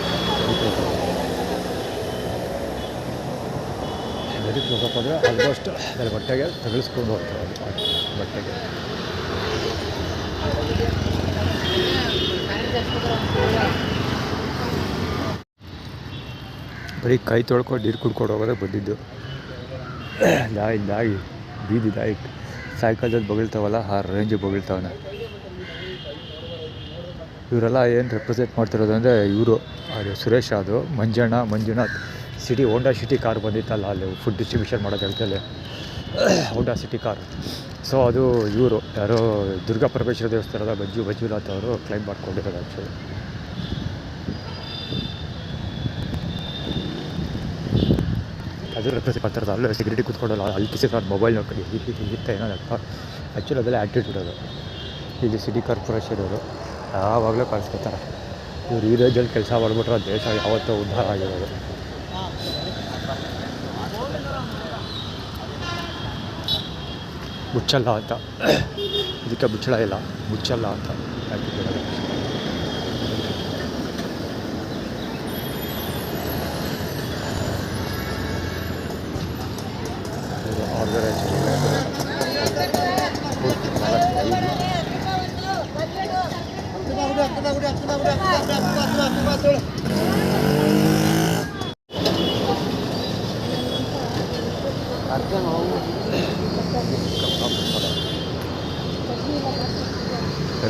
Speaker 1: ವೆರಿ ಕ್ಲೋಸಪ್ ಅಂದರೆ ಆಲ್ಮೋಸ್ಟ್ ಅದರ ಬಟ್ಟೆಗೆ ತಗಲಿಸ್ಕೊಂಡು ಹೋಗ್ತಾರೆ. ಬಟ್ಟೆಗೆ ಬರೀ ಕೈ ತೊಳ್ಕೊಂಡು ನೀರು ಕುಡ್ಕೊಂಡು ಹೋಗೋದೇ ಬಂದಿದ್ದು. ದಾಯಿ ಬೀದಿ ದಾಯಿ ಸೈಕಲ್ದಲ್ಲಿ ಬಗಳ್ತಾವಲ್ಲ, ಆ ರೇಂಜಿಗೆ ಬಗಳ್ತಾವನೆ. ಇವರೆಲ್ಲ ಏನು ರೆಪ್ರೆಸೆಂಟ್ ಮಾಡ್ತಿರೋದು ಅಂದರೆ ಇವರು, ಅದು ಸುರೇಶ್, ಅದು Manjunath city Honda City car ಬಂದಿತ್ತಲ್ಲ ಅಲ್ಲಿ ಫುಡ್ ಡಿಸ್ಟ್ರಿಬ್ಯೂಷನ್ ಮಾಡೋ ಜಾಗದಲ್ಲಿ, ಹೋಂಡಾ ಸಿಟಿ ಕಾರ್. ಸೊ ಅದು ಇವರು ಯಾರೋ ದುರ್ಗಾ ಪರಮೇಶ್ವರ ದೇವಸ್ಥಾನದ ಮಂಜುನಾಥ್ ಅವರು ಕ್ಲೈಮ್ ಮಾಡ್ಕೊಂಡಿರೋದು ಆ್ಯಕ್ಚುಲಿ. ಅದು ರೆಪ್ರೆಸೆಂಟ್ ಮಾಡ್ತಿರೋದು. ಅಲ್ಲೇ ಸೆಕ್ಯೂರಿಟಿ ಕೂತ್ಕೊಳ್ಳಲ್ಲ, ಅಲ್ಲಿ ಕಿಸಿ ನಾನು ಮೊಬೈಲ್ ನೋಡ್ಕೊಂಡು ಇರುತ್ತೆ ಏನೋದಪ್ಪ. ಆ್ಯಕ್ಚುಲಿ ಅದೆಲ್ಲ ಆ್ಯಟಿಟ್ಯೂಡ್ ಅದು. ಇಲ್ಲಿ ಸಿಟಿ ಕಾರ್ಪೊರೇಷನ್ ಅವರು ಯಾವಾಗಲೂ ಕಳಿಸ್ಕೊತಾರೆ. ಇವ್ರು ಈ ರೇಂಜಲ್ಲಿ ಕೆಲಸ ಮಾಡಿಬಿಟ್ರೆ ದೇಶ ಯಾವತ್ತೂ ಉದ್ಧಾರ ಆಗಿರೋದು. ಮುಚ್ಚಲ್ಲ ಅಂತ, ಇದಕ್ಕೆ ಮುಚ್ಚಳ ಇಲ್ಲ, ಮುಚ್ಚಲ್ಲ ಅಂತ ಆ್ಯಟಿಟ್ಯೂಡ್.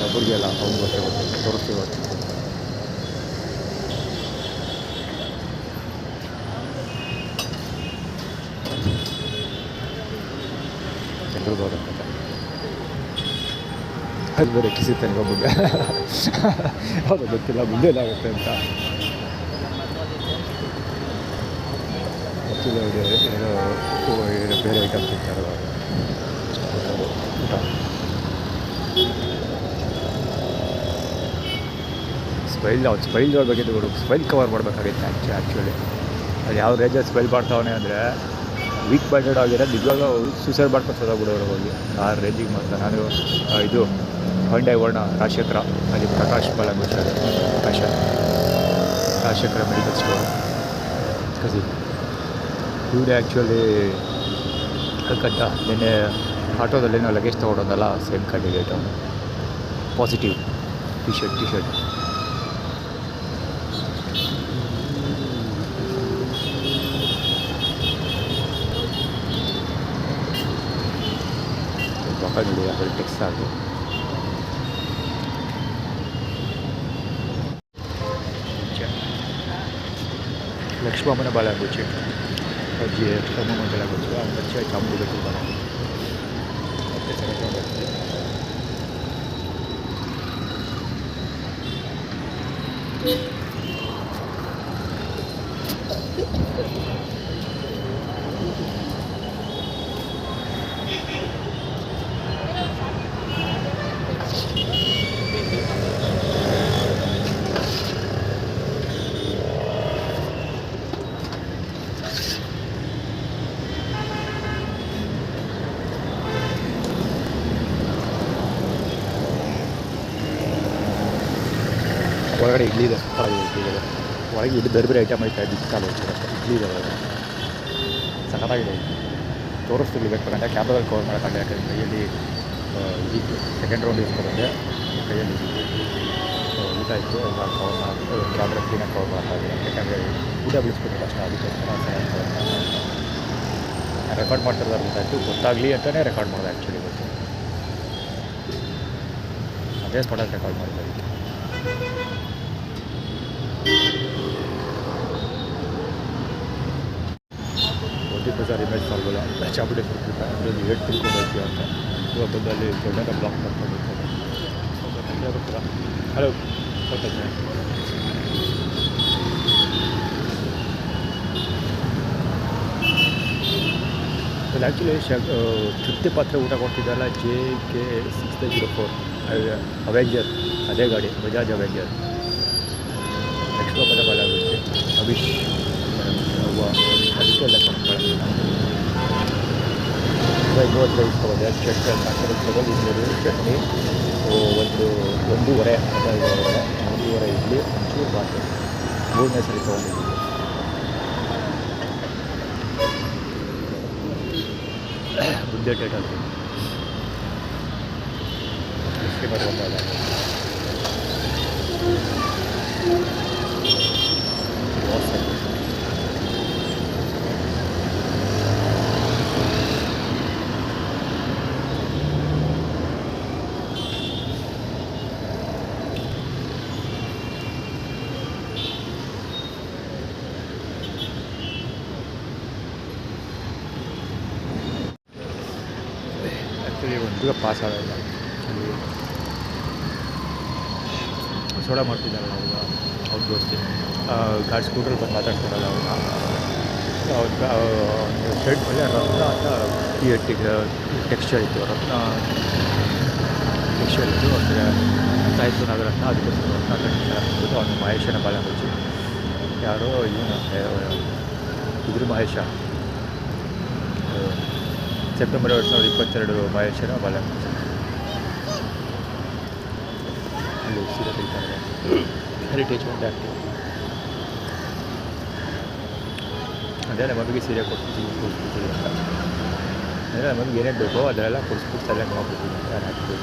Speaker 1: ಒಬ್ಬರಿಗೆ ಅಲ್ಲ ಅವ್ನು ಗೊತ್ತೇ ತೋರಿಸ್ತೀವಿ ಜನರದ್ದು ಹೋದಂತ ಅದು ಬೇರೆ ಕಿಸಿತಾನೆ ಒಬ್ಬಗೆ ಅದು ಗೊತ್ತಿಲ್ಲ ಮುಂದೆ ಏನಾಗುತ್ತೆ ಅಂತ ಗೊತ್ತಿಲ್ಲ ಏನೋ ಬೇರೆ ಐಟಮ್ ತಿಂತಾರೆ ಊಟ ಸ್ಮೈಲ್ ನೋಡ್ಬೇಕಿತ್ತು ಬಿಡು ಸ್ಮೈಲ್ ಕವರ್ ಮಾಡಬೇಕಾಗಿತ್ತು ಆ್ಯಕ್ಚುಲಿ ಅದು ಯಾವ ರೇಂಜಲ್ಲಿ ಸ್ಮೈಲ್ ಮಾಡ್ತಾವನೆ ಅಂದರೆ ವೀಕ್ ಮೈಂಡೆಡ್ ಆಗಿರೋ ನಿಜವಾಗ ಸೂಸೈಡ್ ಮಾಡ್ಕೊಂಡು ಬಿಡೋರು ಹೋಗಿ ಆ ರೇಂಜಿಗೆ ಮಾತ್ರ ನಾನು ಇದು ಹೊಂಡೈ ವರ್ಣ ರಾಜಶೇಖರ ಅಲ್ಲಿ ಪ್ರಕಾಶ್ ಬಾಲಂಗುಷ ರಾಜಶೇಖರ ಮೆಡಿಕಲ್ ಸ್ಟೋರ್ ಕಸಿನ್ ಇವರೇ ಆ್ಯಕ್ಚುಲಿ ಕಟ್ಟ ನಿನ್ನೆ ಆಟೋದಲ್ಲಿ ನಾವು ಲಗೇಜ್ ತೊಗೊಂಡೋದಲ್ಲ ಸೇಮ್ ಕ್ಯಾಂಡಿಡೇಟ್ ಅವನು ಪಾಸಿಟಿವ್ ಟಿ ಶರ್ಟ್ ನೋಡಿ ಅದರಲ್ಲಿ ಟೆಕ್ಸ್ಟ್ ಆಗಿ ಲಕ್ಷ್ಮಮ್ಮನ ಬಾಲಂಗುಚ್ಚಿ ಅಜ್ಜಿ ಲಕ್ಷ್ಮಮ್ಮನ ಬಾಲಂಗುಚ್ಚಿ ಅವನ ಅಜ್ಜಿ ಚಾಮುಂಡಿ ಬೆಟ್ಟದ ಬಾಲಂಗುಚ್ಚಿ ಒಳಗಡೆ ಇಡ್ಲಿ ಇದೆ ಇಡ್ಲಿ ಒಳಗೆ ಇಡ್ಲಿ ಬೇರೆ ಬೇರೆ ಐಟಮ್ ಐತೆ ಬಿಸ್ಕಾಲು ಇಡ್ಲಿ ಇದೆ ಒಳಗೆ ಸಖತ್ತಾಗಿದೆ ತೋರಿಸ್ತಿರ್ಲಿ ಬೇಕಂటే ಕ್ಯಾಮ್ರಾದಲ್ಲಿ ಕವರ್ ಮಾಡೋಕ್ಕಾಗಲ್ಲ ಯಾಕಂದರೆ ಕೈಯಲ್ಲಿ ಇದ್ದಿತ್ತು ಸೆಕೆಂಡ್ ರೌಂಡ್ ಇಸ್ಕೊಂಡೆ ಕೈಯಲ್ಲಿ ಊಟ ಇತ್ತು ಈಗ ಕವರ್ ಮಾಡೋದು ಕ್ಯಾಮ್ರಾ ಕ್ಲೀನಾಗಿ ಕವರ್ ಮಾಡೋಕ್ಕಾಗಿದೆ ಯಾಕಂದರೆ ಊಟ ಬಿಡಿಸ್ಬೇಕು ಅಷ್ಟೇ ಅದಕ್ಕೋಸ್ಕರ ರೆಕಾರ್ಡ್ ಮಾಡ್ತಿರೋದು ಗೊತ್ತಾಯಿತು ಗೊತ್ತಾಗಲಿ ಅಂತಲೇ ರೆಕಾರ್ಡ್ ಮಾಡೋದು ಆ್ಯಕ್ಚುಲಿ ಗೊತ್ತು ಅದೇ ಸ್ಪಾಟಲ್ಲಿ ರೆಕಾರ್ಡ್ ಮಾಡ್ತಾ ಇತ್ತು ಬಜಾರ್ ಇಮೇಜ್ ಮಾಡ್ಬೋಲ್ಲ ಚಾಮುಂಡೇಶ್ವರಿ ಟ್ರಿಪ್ ಅಂದರೆ ಹೇಟ್ ತಿಳ್ಕೊಂಡು ಹೋಗ್ತೀವಿ ಅಂತ ಇವತ್ತೊಂದಲ್ಲಿ ದೊಡ್ಡ ಬ್ಲಾಕ್ ಮಾಡ್ಕೊಂಡಿರ್ತಾರೆ ಹಲೋ ಗೊತ್ತಾಯ್ತು ಅದು ಆ್ಯಕ್ಚುಲಿ ತೃಪ್ತಿ ಪಾತ್ರೆ ಊಟ ಕೊಡ್ತಿದ್ದಲ್ಲ JK6004 ಅವೆಂಜರ್ ಅದೇ ಗಾಡಿ ಬಜಾಜ್ ಅವೆಂಜರ್ ಲಕ್ಷ್ಮಮ್ಮನ ಬಾಲಂಗುಚ್ಚಿ ಅಭಿಷ್ ಅದಕ್ಕೆಲ್ಲ ಕೊಡ್ತಾರೆ ಇನ್ನೊಂದು ಇಸ್ಕೊಬೋದು ಚಟ್ನಿ ತೊಗೊಂಡಿದ್ದೀರಿ ಚಟ್ನಿ ಒಂದೂವರೆ ಇಡ್ಲಿ ಒಂಚೂರು ಬಾತು ಮೂರನೇ ಸರಿ ತೊಗೊಂಡಿದ್ದೀವಿ ಮುಂದೆ ಡೇಟ್ ಅಂತ ಬಂದಾಗ ಒಂದು ಪಾಸ್ ಆಗೋಲ್ಲ ಸೋಡಾ ಮಾಡ್ತಿದ್ದಾರಲ್ಲ ಅವಾಗ ಅವ್ರು ದೋಸ್ತಿ ಗಾಡಿ ಸ್ಕೂಟ್ರಲ್ಲಿ ಬಂದು ಮಾತಾಡ್ತಾರಲ್ಲ ಅವ್ರು ಶರ್ಟ್ ಮೇಲೆ ರತ್ನ ಅಂತ ಟೆಕ್ಸ್ಚರ್ ಇತ್ತು ರತ್ನ ಟೆಕ್ಸ್ಚರ್ ಇತ್ತು ಅಂದರೆ ಸಾಯಿತು ನಾಗರತ್ನ ಅದಕ್ಕೋಸ್ಕರ ರತ್ನ ಟೆಕ್ಸ್ಚರ್ ಹಾಕ್ಬಿಟ್ಟು ಅವನು ಮಹೇಶನ ಬಾಲಂಗುಚ್ಚಿ ಯಾರೋ ಇವನು ಇದ್ರ ಮಹೇಶ ಸೆಪ್ಟೆಂಬರ್ 2022 ಮಹೇಶನ ಬಾಲಂಗುಚ್ಚಿ ಅಲ್ಲಿ ಸೀರೆ ತೆಗಿತಾರೆ ಹೆರಿಟೇಜ್ ಒಂದು ಆ್ಯಕ್ಟಿವ್ ಅದೇ ನಮಗೆ ಸೀರೆ ಕೊಡ್ತಿದ್ದೀವಿ ಅಂತ ಅಂದರೆ ನಮಗೆ ಏನೇನು ಬೇಕೋ ಅದನ್ನೆಲ್ಲ ಕೊಡಿಸ್ಬಿಟ್ಟು ಸರಿಯಾಗಿ ಮಾಡ್ಬಿಡ್ತೀವಿ ಅಂತ ಹಾಕ್ತೀವಿ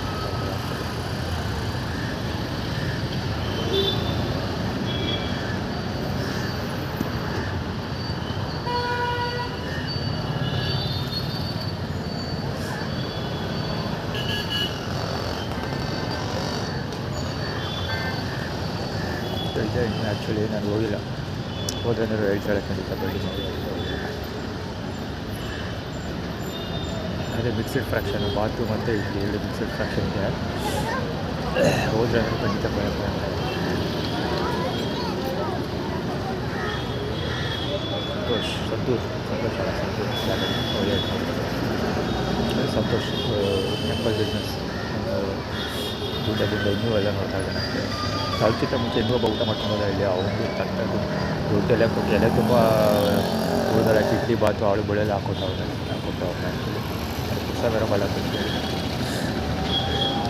Speaker 1: ಇದೆ. ಇನ್ನು ಆ್ಯಕ್ಚುಲಿ ನಾನು ಹೋಗಿಲ್ಲ, ಹೋದ್ರೆ ಹೇಳ್ತಾಳೆ ಖಂಡಿತ ಬೈಕ್ ನೋಡಿ. ಅದೇ ಮಿಕ್ಸಡ್ ಫ್ರ್ಯಾಕ್ಷನು, ಬಾತ್ರೂಮ್ ಮತ್ತು ಇಲ್ಲಿ 2 ಮಿಕ್ಸಡ್ ಫ್ರ್ಯಾಕ್ಷನ್ ಇದೆ. ಹೋದರೆ ಅಂದರೆ ಖಂಡಿತ ಪ್ರಯತ್ನ. ಸಂತೋಷ್ ಸಂತೋಷ್ ಟೆಂಪಲ್ ಬಿಸ್ನೆಸ್ ದುಡ್ಡದಿಂದ ಇನ್ನೂ ಎಲ್ಲ ನೋಡ್ತಾ ಇದ್ದಾನೆ. ಅದಕ್ಕಿಂತ ಮುಂಚೆ ಇನ್ನೂ ಒಬ್ಬ ಊಟ ಮಾಡ್ಕೊಂಡೋದ ಇಲ್ಲಿ. ಅವನಿಗೆ ತನ್ನದು ದುಡ್ಡೆಲ್ಲ ಕೊಟ್ಟು ಎಲೆ ತುಂಬ ಹೋದರೆ ಇಡ್ಲಿ ಬಾತು ಆಳು ಬಳೆಲ್ಲ ಹಾಕ್ಕೊಟ್ಟವ್ರೆ ಆ್ಯಕ್ಚುಲಿ. ಅದು ಪುಸ್ತಕ ಬೇರೆ ಬಲ್ಲ ಅಂತೇಳಿ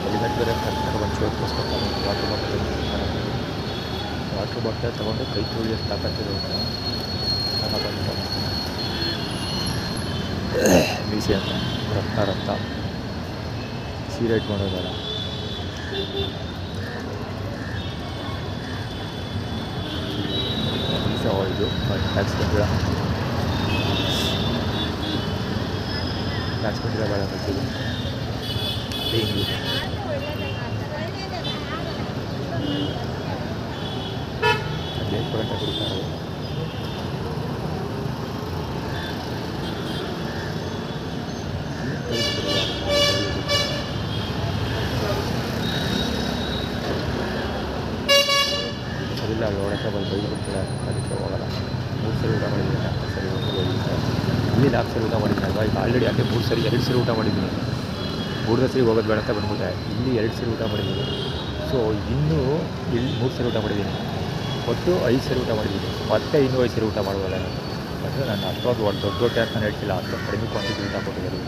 Speaker 1: ಹೆಲ್ಮೆಟ್ ಬೇರೆ ಕರೆಕ್ಟಾಗಿ ಒಂದು ಚೋಟ್ಕೋಸ್ಕೊಳ್ತಾರೆ. ವಾಟ್ರ್ ಬಾಟಲ್ ತೊಗೊಂಡು ಕೈ ತೊಳಿಯೋದು ತಾಕತ್ತಿರೋದು ಮೀಸೆ ಅಂತ ರಕ್ತ ಸೀರೆ ಇಟ್ಕೊಂಡೋದಲ್ಲ. ಮೀಸೆ ಇದು ಟ್ಯಾಕ್ಸ್ ಬಂದಿರ ಬೇಡ ಬರ್ತೀವಿ. ಅದೇನು ಕೊಡಂತ ಕೊಡ್ತಾರೆ. ಅದಿಲ್ಲ ಅಲ್ಲಿ ಹೊರಕ್ಕೆ ಬೈದು ಬಿಡ್ತಾರೆ. ಅದಕ್ಕೆ ಹೋಗಲ್ಲ. 3 ಸರಿ ಊಟ ಮಾಡಿದ್ದೀನಿ, 4 ಸರಿ ಇಲ್ಲಿ 4 ಸರಿ ಊಟ ಮಾಡಿದ್ದೀನಿ ಅಲ್ವಾ. ಈಗ ಆಲ್ರೆಡಿ ಅಲ್ಲೇ 2 ಸರಿ ಊಟ ಮಾಡಿದ್ದೀನಿ. 3ನೇ ಸರಿ ಹೋಗೋದು ಬೇಡ ಅಂತ ಬಂದ್ಬಿಟ್ಟೆ. ಇಲ್ಲಿ 2 ಸರಿ ಊಟ ಮಾಡಿದ್ದೀನಿ. ಸೊ ಇನ್ನೂ ಇಲ್ಲಿ 3 ಸರಿ ಊಟ ಮಾಡಿದ್ದೀನಿ. ಒಟ್ಟು 5 ಸರಿ ಊಟ ಮಾಡಿದ್ದೀನಿ. ಮತ್ತೆ ಇನ್ನೂ 5 ಸರಿ ಊಟ ಮಾಡ್ಬೋಲ್ಲ. ಅಂದರೆ ನಾನು ಅಷ್ಟೊಂದು ದೊಡ್ಡ ಅಂತ ನಾನು ಹೇಳ್ತಿಲ್ಲ. ಅಷ್ಟೊಂದು ಕಡಿಮೆ ಕ್ವಾಂಟಿಟಿ ಊಟ ಕೊಟ್ಟಿದ್ದಾರೆ.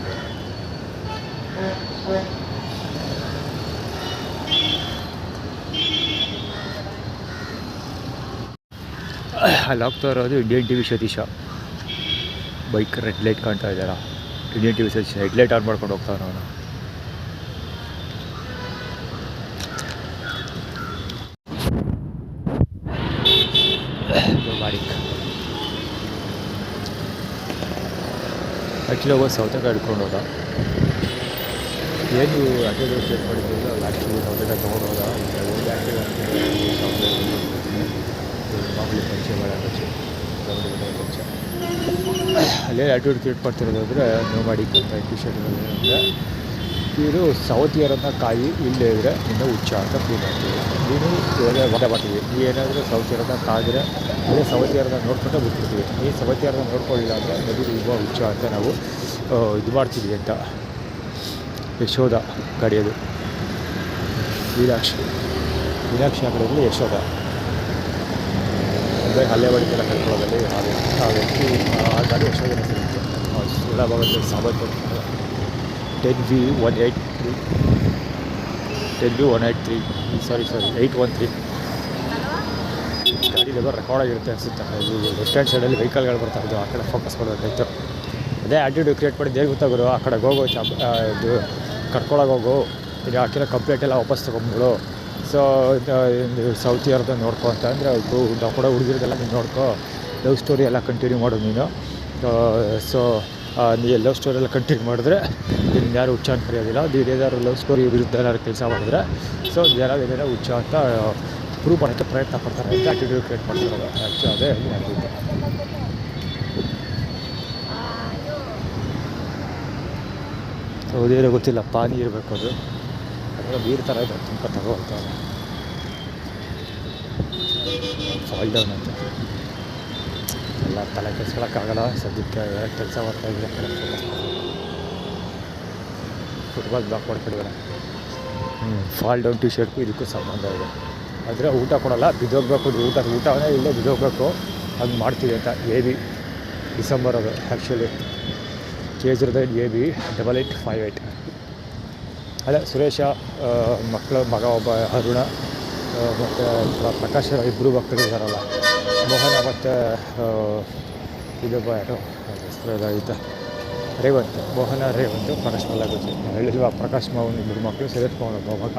Speaker 1: ಅಲ್ಲಿ ಹೋಗ್ತಾ ಇರೋದು Indian T V Satish. Bike red light ಕಾಣ್ತಾ ಇದ್ದಾರ. Indian T V Satish headlight on ಮಾಡ್ಕೊಂಡು ಹೋಗ್ತಾವೆ ಅವನು. ಆ್ಯಕ್ಚುಲಿ ಒಬ್ಬ ಸೌತೆಕಾಯಿ ಹಿಡ್ಕೊಂಡು ಹೋದ. ಏನು ಅದೇ ಚೇಂಜ್ ಮಾಡಿದ್ದಿಲ್ಲ. ಆ್ಯಕ್ಚುಲಿ ಸೌತೆಕಾಯಿ ತೊಗೊಂಡು ಹೋದ. ಮಾಮೂಲಿ ಪಂಚೆ ಪಂಚೆ ಅಲ್ಲೇ ಆ್ಯಟಿಟ್ಯೂಡ್ ಕ್ರಿಯೇಟ್ ಮಾಡ್ತಿರೋದಾದರೆ ನೋ ಮಾಡಿ ಅಂತ ಟಿ ಶರ್ಟ್ಗಳಲ್ಲಿ ಅಂದರೆ ಇದು ಸೌತಿಯರನ್ನು ಕಾಯಿ ಇಲ್ಲೇ ಇದ್ದರೆ ಇನ್ನೂ ಹುಚ್ಚ ಅಂತ ಫೀಲ್ ಮಾಡ್ತೀವಿ. ನೀನು ಇವಾಗ ವಾದ ಮಾಡ್ತೀವಿ. ನೀ ಏನಾದರೂ ಸೌತಿಯರನ್ನು ಕಾದರೆ ಅದೇ ಸೌತಿಯರನ್ನು ನೋಡ್ಕೊಂಡೆ ಬಿಟ್ಬಿಡ್ತೀವಿ. ನೀ ಸೌತಿಯರನ್ನು ನೋಡ್ಕೊಳ್ಳಿಲ್ಲ ಅಂದರೆ ನದಿ ತುಂಬ ಹುಚ್ಚ ಅಂತ ನಾವು ಇದು ಮಾಡ್ತೀವಿ ಅಂತ. ಯಶೋಧ ಗಾಡಿಯೋದು ಮೀನಾಕ್ಷಿ ಆ ಕಡೆಯಲ್ಲಿ ಯಶೋಧ ಅಂದರೆ ಹಲ್ಲೆ ಬಡಿಕೆಲ್ಲ ಕಳ್ಕೊಳ್ಳೋದಲ್ಲಿ ಆ ವ್ಯಕ್ತಿ ಆ ಗಾಡಿ ಯಶೋಧನೆ ಸಿಗುತ್ತೆ. ಸುಲಭವಾಗಿ ಸಾಬತ್ತು 10V183 ಸಾರಿ 813 ಗಾಡಿಲೆಲ್ಲ ರೆಕಾರ್ಡ್ ಆಗಿರುತ್ತೆ ಅನಿಸುತ್ತೆ. ಇದು ಲೆಫ್ಟ್ ಹ್ಯಾಂಡ್ ಸೈಡಲ್ಲಿ ವೆಹಿಕಲ್ಗಳು ಬರ್ತಾ ಇದ್ದು ಆ ಕಡೆ ಫೋಕಸ್ ಮಾಡಬೇಕಾಯ್ತು. ಅದೇ ಆ್ಯಟಿಟ್ಯೂಡ್ ಕ್ರಿಯೇಟ್ ಮಾಡಿದ್ದು ಹೇಗೆ ಗೊತ್ತಾಗೋರು. ಆ ಕಡೆಗೆ ಹೋಗೋ ಇದು ಕರ್ಕೊಳಗೆ ಹೋಗು, ಈಗ ಹಾಕಿರೋ ಕಂಪ್ಲೇಂಟ್ ಎಲ್ಲ ವಾಪಸ್ ತೊಗೊಂಡ್ಬಿಡು. ಸೊ ಸೌತಿಯರ್ದು ನೋಡ್ಕೊ ಅಂತ ಅಂದರೆ ನಾವು ಕೂಡ ಹುಡುಗಿರ್ದೆಲ್ಲ ನೀನು ನೋಡ್ಕೊ. ಲವ್ ಸ್ಟೋರಿ ಎಲ್ಲ ಕಂಟಿನ್ಯೂ ಮಾಡೋದು ನೀನು. ಸೊ ನೀ ಲವ್ ಸ್ಟೋರಿ ಎಲ್ಲ ಕಂಟಿನ್ಯೂ ಮಾಡಿದ್ರೆ ನೀನು ಯಾರು ಹುಚ್ಚ ಅಂತ ಕರೆಯೋದಿಲ್ಲ. ಏನಾದ್ರು ಲವ್ ಸ್ಟೋರಿ ವಿರುದ್ಧ ಏನಾದ್ರು ಕೆಲಸ ಮಾಡಿದ್ರೆ ಸೊ ಏನಾದ್ರು ಹುಚ್ಚ ಅಂತ ಪ್ರೂವ್ ಮಾಡೋಕ್ಕೆ ಪ್ರಯತ್ನ ಪಡ್ತಾರೆ ಅಂತ ಆ್ಯಟಿಟ್ಯೂಡ್ ಕ್ರಿಯೇಟ್ ಮಾಡ್ತಾರೆ. ಆ್ಯಕ್ಚುಲಿ ಅದೇ ಆಗಿತ್ತು. ಅದೇನೋ ಗೊತ್ತಿಲ್ಲ, ಪಾನಿ ಇರಬೇಕು ಅದು. ಅದೆಲ್ಲ ನೀರು ಥರ ಇದೆ, ತುಂಬ ತಗೋತ ಫಾಲ್ ಡೌನ್ ಅಂತ ಎಲ್ಲ ತಲೆ ಕೆಡ್ಸ್ಕೊಳಕ್ಕಾಗಲ್ಲ. ಸದ್ಯಕ್ಕೆ ಕೆಲಸ ಮಾಡ್ತಾಯಿದ್ರೆ ಫುಟ್ಬಾಲ್ ಬ್ಲಾಕ್ ಮಾಡ್ಕೊಂಡಿದ್ದಾರೆ. ಫಾಲ್ ಡೌನ್ ಟಿ ಶರ್ಟ್ಗೂ ಇದಕ್ಕೂ ಸಂಬಂಧ ಇದೆ. ಆದರೆ ಊಟ ಕೊಡೋಲ್ಲ, ಬಿದ್ದೋಗ್ಬೇಕು. ಊಟನೇ ಇಲ್ಲೇ ಬಿದ್ದೋಗ್ಬೇಕು. ಹಂಗೆ ಮಾಡ್ತೀವಿ ಅಂತ. AB ಡಿಸೆಂಬರ್ ಅದು ಆ್ಯಕ್ಚುಲಿ. KG9 AB 8858. ಅದೇ ಸುರೇಶ ಮಗ ಒಬ್ಬ ಅರುಣ ಮತ್ತು ಪ್ರಕಾಶ್ ಇಬ್ಬರು ಮಕ್ಕಳು ಇದ್ದಾರಲ್ಲ, ಮೋಹನ ಮತ್ತು ಇದೊಬ್ಬ ಯಾರು ಹೆಸರಾಗಿದ್ದ ರೇವಂತ್, ರೇವಂತ್ ಪ್ರಕಾಶ್ ಮಲ್ಲಾಗುತ್ತಿ ಹೇಳಿಲ್ವ. ಪ್ರಕಾಶ್ ಮಾವನ ಇಬ್ಬರು ಮಕ್ಕಳು, ಸುರೇಶ್ ಮಾವನ ಒಬ್ಬ ಮಗ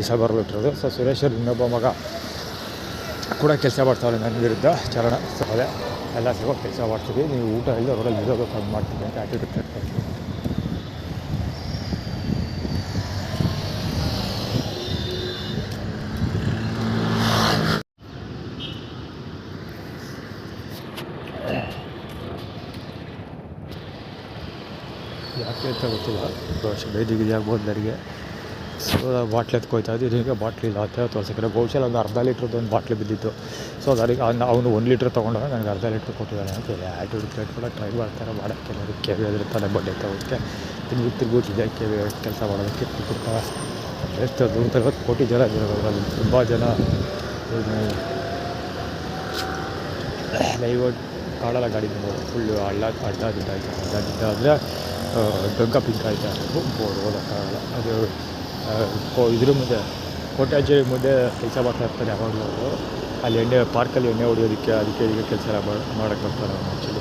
Speaker 1: ಡಿಸೆಂಬರ್ಲಿ ಇಟ್ಟಿರೋದು. ಸೊ ಸುರೇಶ್ ಇನ್ನೊಬ್ಬ ಮಗ ಕೂಡ ಕೆಲಸ ಮಾಡ್ತಾವ್ರೆ ನನ್ನ ವಿರುದ್ಧ ಚರಣ. ಸೊ ಅದೇ ಎಲ್ಲ ಸಿಗೋದು ಕೆಲಸ ಮಾಡ್ತೀವಿ. ನೀವು ಊಟ ಇಲ್ಲ ರೋಡಲ್ಲಿ ಇರೋದು ಕಮ್ಮಿ ಮಾಡ್ತೀವಿ ಅಂತ ಆ್ಯಟಿಟ್ಯೂಡ್ ಅಂತ ಗೊತ್ತಿಲ್ಲ, ಬಹುಶಃ ಬೇದಿಗಿದಿ ಆಗ್ಬೋದು ನನಗೆ. ಸೊ ಬಾಟ್ಲಿ ಎತ್ಕೊಯ್ತಾ ಇದ್ದು, ಇದೀಗ ಬಾಟ್ಲಿ ಇಲ್ಲ ಅಂತ ತೋರಿಸಿದ್ರೆ ಬಹುಶಃ ಒಂದು ಅರ್ಧ ಲೀಟ್ರದ್ದು ಒಂದು ಬಾಟ್ಲಿ ಬಿದ್ದಿತ್ತು. ಸೊ ಅದಕ್ಕೆ ಅವನು 1 ಲೀಟ್ರ್ ತೊಗೊಂಡಾಗ ನನಗೆ ಅರ್ಧ ಲೀಟ್ರ್ ಕೊಟ್ಟಿದ್ದಾನೆ ಅಂತ ಆ್ಯಟಿಟ್ಯೂಡ್ ಕ್ರಿಯೇಟ್ ಕೂಡ ಟ್ರೈ ಮಾಡ್ತಾರೆ ಮಾಡೋಕ್ಕೆ. ನೋಡಿ ಕೆವಿ ಇರ್ತಾನೆ ಬಡ್ಡೆ ತಗೋಕ್ಕೆ ತಿರುಗುತ್ತಿದೆ ಕೆವಿ ಕೆಲಸ ಮಾಡೋದಕ್ಕೆ ಕೊಡ್ತಾರೆ. ಎಷ್ಟು 150 ಕೋಟಿ ಜನ ಇದ್ದಾರೆ ಅದರಲ್ಲಿ, ತುಂಬ ಜನ ಲೈವ್ ಕಾಡಲ್ಲ ಗಾಡಿ ನೋಡೋದು. ಫುಲ್ಲು ಅಡ್ಡಾದಿದ್ದ ಅಂದರೆ ಡೊಂಕ ಪಿಂಕ್ ಆಯ್ತಾ ಬೋರ್ಡ್ ಓದೋಕ್ಕಾಗಲ್ಲ. ಅದು ಇದ್ರ ಮುಂದೆ ಕೋಟ್ಯಾಜಿ ಮುಂದೆ ಕೆಲಸ ಮಾಡ್ತಾ ಇರ್ತಾರೆ ಯಾವಾಗಲೂ ಅವರು. ಅಲ್ಲಿ ಪಾರ್ಕಲ್ಲಿ ಎಣ್ಣೆ ಹೊಡಿಯೋದಕ್ಕೆ ಅದಕ್ಕೆ ಈಗ ಕೆಲಸ ಮಾಡೋಕ್ಕೆ ಬರ್ತಾರೆ ಅವನು. ಆ್ಯಕ್ಚುಲಿ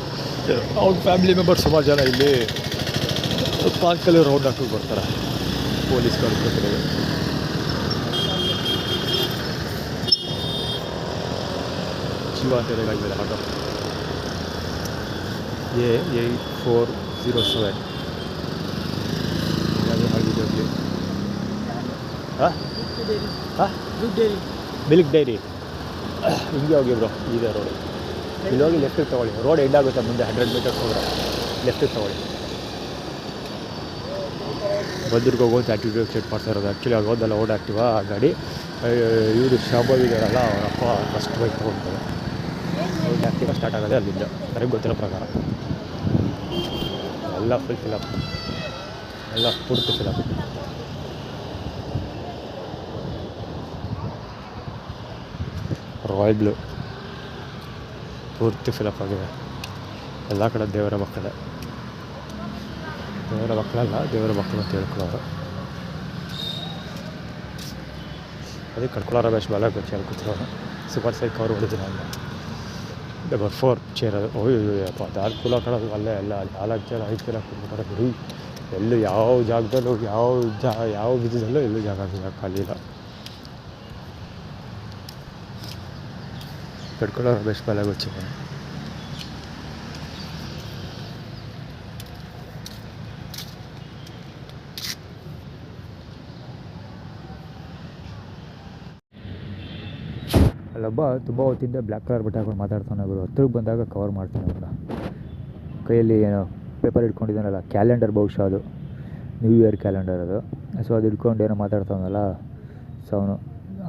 Speaker 1: ಅವ್ರ ಫ್ಯಾಮಿಲಿ ಮೆಂಬರ್ಸ್ ಸುಮಾರು ಜನ ಇಲ್ಲಿ ಪಾರ್ಕಲ್ಲಿ ರೌಂಡ್ ಹಾಕೋಕೆ ಬರ್ತಾರೆ ಪೊಲೀಸ್ಗಳು ಕೊಟ್ಟಿರೋದು. ಶಿವ ಅಂತ ಹೇಳಿದ್ದಾರೆ ಆಟೋ A8407 ಯಾವುದು ಆಗಿದೆ ಅಲ್ಲಿ. ಮಿಲ್ಕ್ ಡೈರಿ ಹಿಂಗೆ ಹೋಗಿ ಬ್ರೋ, ಇದೆ ರೋಡ್. ಇಲ್ಲಿ ಹೋಗಿ ಲೆಫ್ಟಿಗೆ ತೊಗೊಳ್ಳಿ, ರೋಡ್ ಎಂಡ್ ಆಗುತ್ತೆ ಮುಂದೆ 100 ಮೀಟರ್ಸ್ ಹೋದ್ರೆ ಲೆಫ್ಟಿಗೆ ತೊಗೊಳ್ಳಿ. ಬಂದೂರ್ಗೆ ಹೋಗೋದು ಆ್ಯಕ್ಟಿವಿಟಿ ಸೆಟ್ ಮಾಡ್ತಾ ಇರೋದು. ಆ್ಯಕ್ಚುಲಿ ಆಗೋದೆಲ್ಲ ಓಡಾಕ್ಟಿವ ಆ ಗಾಡಿ. ಇವರು ಶಾಂಭವಿ ಇದ್ದಾರಲ್ಲ, ಅವ್ರ ಅಪ್ಪ ಫಸ್ಟ್ ಬೈಕ್ ತೊಗೊಳ್ತಾರೆ. ಓಲ್ಡ್ ಆ್ಯಕ್ಟಿವ ಸ್ಟಾರ್ಟ್ ಆಗೋದೆ ಅಲ್ಲಿಂದ, ನನಗೆ ಗೊತ್ತಿರೋ ಪ್ರಕಾರ. ಎಲ್ಲ ಫುಲ್ ಫಿಲಪ್, ಎಲ್ಲ ಪೂರ್ತಿ ಫಿಲಪ್. ರಾಯಲ್ ಬ್ಲೂ ಪೂರ್ತಿ ಫಿಲಪ್ ಆಗಿದೆ. ಎಲ್ಲ ಕಡೆ ದೇವರ ಮಕ್ಕಳೇ, ದೇವರ ಮಕ್ಕಳಲ್ಲ, ದೇವರ ಮಕ್ಕಳು ಅಂತ ಹೇಳ್ಕೊಳ್ಳೋರು. ಅದಕ್ಕೆ ಕಡ್ಕೊಳ್ಳೋ ಬೆಸ್ಟ್ ಬಾಲ ಗೊಚ್ಚಿ ಅಲ್ಲಿ ಕೂತ್ರೋನು. ಸೂಪರ್ ಸೈಕ್ ಕವರ್ ಹೊಡಿತೀನಿ ಅಲ್ಲ. ನಂಬರ್ 4 ಚೇರ್ ಅದು. ಓಯ್ಯಪ್ಪ ದಾಲ್ ಕೂಲ ಕಡೋದು ಅಲ್ಲೇ ಎಲ್ಲ 4 ಜನ 5 ಜನ ಕೂತ್ಬಿಟ್ಟಾರೆ ಬರೀ. ಎಲ್ಲೂ ಯಾವ ಜಾಗದಲ್ಲೂ ಯಾವ ವಿಧದಲ್ಲೂ ಎಲ್ಲೂ ಜಾಗ ಖಾಲಿ ಇಲ್ಲ. ಕಡ್ಕೊಳ್ಳೋ ಬೆಸ್ಟ್ ಬಾಲ ಗೊಚ್ಚಿ. ಅಲ್ಲೊಬ್ಬ ತುಂಬ ಹೊತ್ತಿಂದ ಬ್ಲ್ಯಾಕ್ ಕಲರ್ ಬಟ್ಟೆ ಹಾಕೊಂಡು ಮಾತಾಡ್ತಾನೆ. ಅವರು ಹತ್ರಕ್ಕೆ ಬಂದಾಗ ಕವರ್ ಮಾಡ್ತಾನೆ. ಅವನ್ನ ಕೈಯಲ್ಲಿ ಏನೋ ಪೇಪರ್ ಇಟ್ಕೊಂಡಿದ್ದಾನಲ್ಲ, ಕ್ಯಾಲೆಂಡರ್ ಬಹುಶಃ ಅದು, ನ್ಯೂ ಇಯರ್ ಕ್ಯಾಲೆಂಡರ್ ಅದು. ಸೊ ಅದು ಇಟ್ಕೊಂಡು ಏನೋ ಮಾತಾಡ್ತಾವನಲ್ಲ. ಸೊ ಅವನು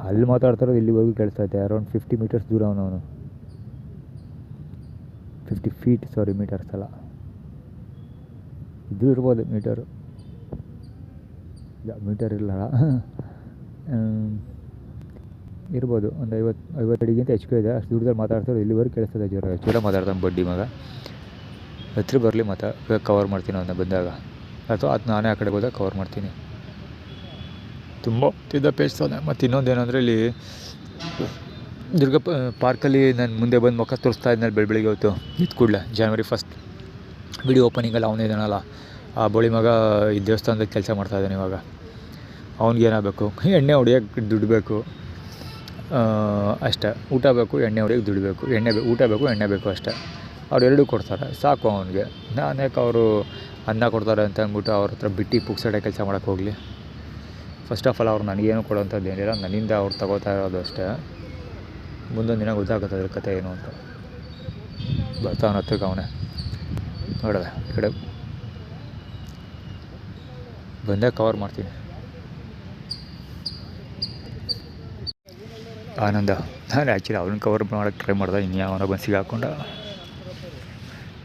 Speaker 1: ಅಲ್ಲಿ ಮಾತಾಡ್ತಾರೋದು ಇಲ್ಲಿವರೆಗೂ ಕೇಳಿಸ್ತೈತೆ. ಅರೌಂಡ್ 50 ಮೀಟರ್ಸ್ ದೂರ ಅವನು 50 ಫೀಟ್, ಸಾರಿ ಮೀಟರ್ಸ್ ಅಲ್ಲ, ಇದು ಇರ್ಬೋದು ಮೀಟರು. ಇಲ್ಲ ಮೀಟರ್ ಇಲ್ಲ, ಇರ್ಬೋದು ಒಂದು 50 ಅಡಿಗಿಂತ ಹೆಚ್ಚು ಇದೆ. ಅಷ್ಟು ದೂರದಲ್ಲಿ ಮಾತಾಡ್ತಾರೆ, ಇಲ್ಲಿವರೆಗೂ ಕೇಳಿಸ್ತದೆ. ಜೋರ ಮಾತಾಡ್ತಾನೆ ಬಡ್ಡಿ ಮಗ. ಹತ್ರ ಬರಲಿ ಕವರ್ ಮಾಡ್ತೀನಿ ಅವನ್ನ ಬಂದಾಗ, ಅಥವಾ ಅದು ನಾನೇ ಆ ಕಡೆ ಹೋದಾಗ ಕವರ್ ಮಾಡ್ತೀನಿ. ತುಂಬ ಪೇಜ್ತಾನೆ. ಮತ್ತು ಇನ್ನೊಂದೇನೆಂದರೆ ಇಲ್ಲಿ ದುರ್ಗ ಪಾರ್ಕಲ್ಲಿ ನಾನು ಮುಂದೆ ಬಂದು ಮುಖ ತೋರಿಸ್ತಾ ಇದ್ನಲ್ಲಿ ಬೆಳಗ್ಗೆ ಹೊತ್ತು ಇದ್ದು ಕೂಡಲೇ January 1 ವಿಡಿಯೋ ಓಪನಿಂಗಲ್ಲಿ ಅವನೇ ಇದ್ದಾನಲ್ಲ, ಆ ಬೋಳಿ ಮಗ ಈ ದೇವಸ್ಥಾನದಲ್ಲಿ ಕೆಲಸ ಮಾಡ್ತಾಯಿದ್ದಾನೆ ಇವಾಗ. ಅವ್ನಿಗೆ ಏನಾಗಬೇಕು, ಎಣ್ಣೆ ಹೊಡಿಯೋಕ್ಕೆ ದುಡ್ಡು ಬೇಕು ಅಷ್ಟೇ. ಊಟ ಬೇಕು, ಎಣ್ಣೆ ಹೊಡಿಯೋಕ್ಕೆ ದುಡ್ಡು ಬೇಕು. ಊಟ ಬೇಕು, ಎಣ್ಣೆ ಬೇಕು ಅಷ್ಟೇ. ಅವ್ರು ಎರಡೂ ಕೊಡ್ತಾರೆ, ಸಾಕು ಅವನಿಗೆ. ನಾನ್ಯಾಕೆ ಅವರು ಅನ್ನ ಕೊಡ್ತಾರೆ ಅಂತ ಅಂದ್ಬಿಟ್ಟು ಅವ್ರ ಹತ್ರ ಬಿಟ್ಟು ಪುಕ್ಸಡೆ ಕೆಲಸ ಮಾಡೋಕ್ಕೆ ಹೋಗಲಿ. ಫಸ್ಟ್ ಆಫ್ ಆಲ್ ಅವ್ರು ನನಗೇನು ಕೊಡೋಂಥದ್ದು ಏನಿಲ್ಲ, ನನ್ನಿಂದ ಅವ್ರು ತಗೋತಾ ಇರೋದು ಅಷ್ಟೇ. ಮುಂದೊಂದು ದಿನ ಗೊತ್ತಾಗುತ್ತೆ ಅದ್ರ ಕತೆ ಏನು ಅಂತ. ಬರ್ತಾವನ ಹತ್ರಕ್ಕೆ ಅವನೇ ನೋಡಿದೆ. ಈ ಕಡೆ ಬಂದೇ ಕವರ್ ಮಾಡ್ತೀನಿ. ಆನಂದ, ನಾನು ಆ್ಯಕ್ಚುಲಿ ಅವ್ರನ್ನ ಕವರ್ ಮಾಡೋಕ್ಕೆ ಟ್ರೈ ಮಾಡ್ದೆ. ಇನ್ಯಾವನ ಬಂದು ಸಿಗಾಕೊಂಡ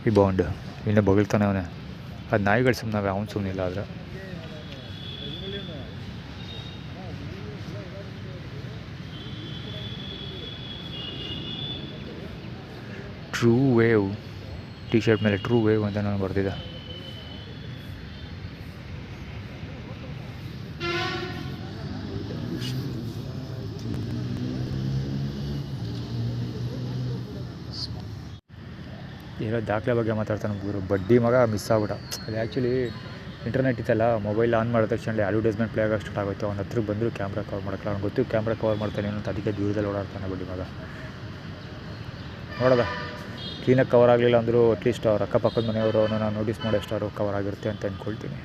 Speaker 1: ಈ ಬಾಂಡ್ ಇನ್ನೂ ಬಗಳ್ತಾನೆ ಅವನೇ. ಅದು ನಾಯಿಗಳು ಸುಮ್ಮನೆ, ಅವ್ನು ಸುಮ್ಮನಿಲ್ಲ. ಆದರೆ ಟ್ರೂ ವೇವ್ ಟಿ ಶರ್ಟ್ ಮೇಲೆ ಟ್ರೂ ವೇವ್ ಅಂತ ನಾನು ಬರ್ತಿದ್ದೆ. ಏನೋ ದಾಖಲೆ ಬಗ್ಗೆ ಮಾತಾಡ್ತಾನೆ ಗುರು, ಬಡ್ಡಿ ಮಗ ಮಿಸ್ ಆಗ್ಬಿಟ್ಟ. ಅದು ಆ್ಯಕ್ಚುಲಿ ಇಂಟರ್ನೆಟ್ ಇತ್ತಲ್ಲ, ಮೊಬೈಲ್ ಆನ್ ಮಾಡಿದ ತಕ್ಷಣ ಅಡ್ವರ್ಟೈಸ್ಮೆಂಟ್ ಪ್ಲೇ ಆಗೋಕ್ಕೆ ಸ್ಟಾರ್ಟ್ ಆಗೋಯ್ತು. ಅವ್ನ ಹತ್ರಕ್ಕೆ ಬಂದರೂ ಕ್ಯಾಮ್ರಾ ಕವರ್ ಮಾಡೋಕ್ಕೆ ಅವ್ನು ಗೊತ್ತು ಕ್ಯಾಮ್ರಾ ಕವರ್ ಮಾಡ್ತಾನೆ ಅಂತ. ಅದಕ್ಕೆ ದೂರದಲ್ಲಿ ಓಡಾಡ್ತಾನೆ ಬಡ್ಡಿ ಮಗ. ನೋಡೋದ ಕ್ಲೀನಾಗಿ ಕವರ್ ಆಗಲಿಲ್ಲ ಅಂದರೂ ಅಟ್ಲೀಸ್ಟ್ ಅವ್ರ ಅಕ್ಕಪಕ್ಕದ ಮನೆಯವರು ಅವನ್ನ ನೋಟಿಸ್ ಮಾಡೋಷ್ಟು ಕವರ್ ಆಗಿರುತ್ತೆ ಅಂತ ಅಂದ್ಕೊಳ್ತೀನಿ.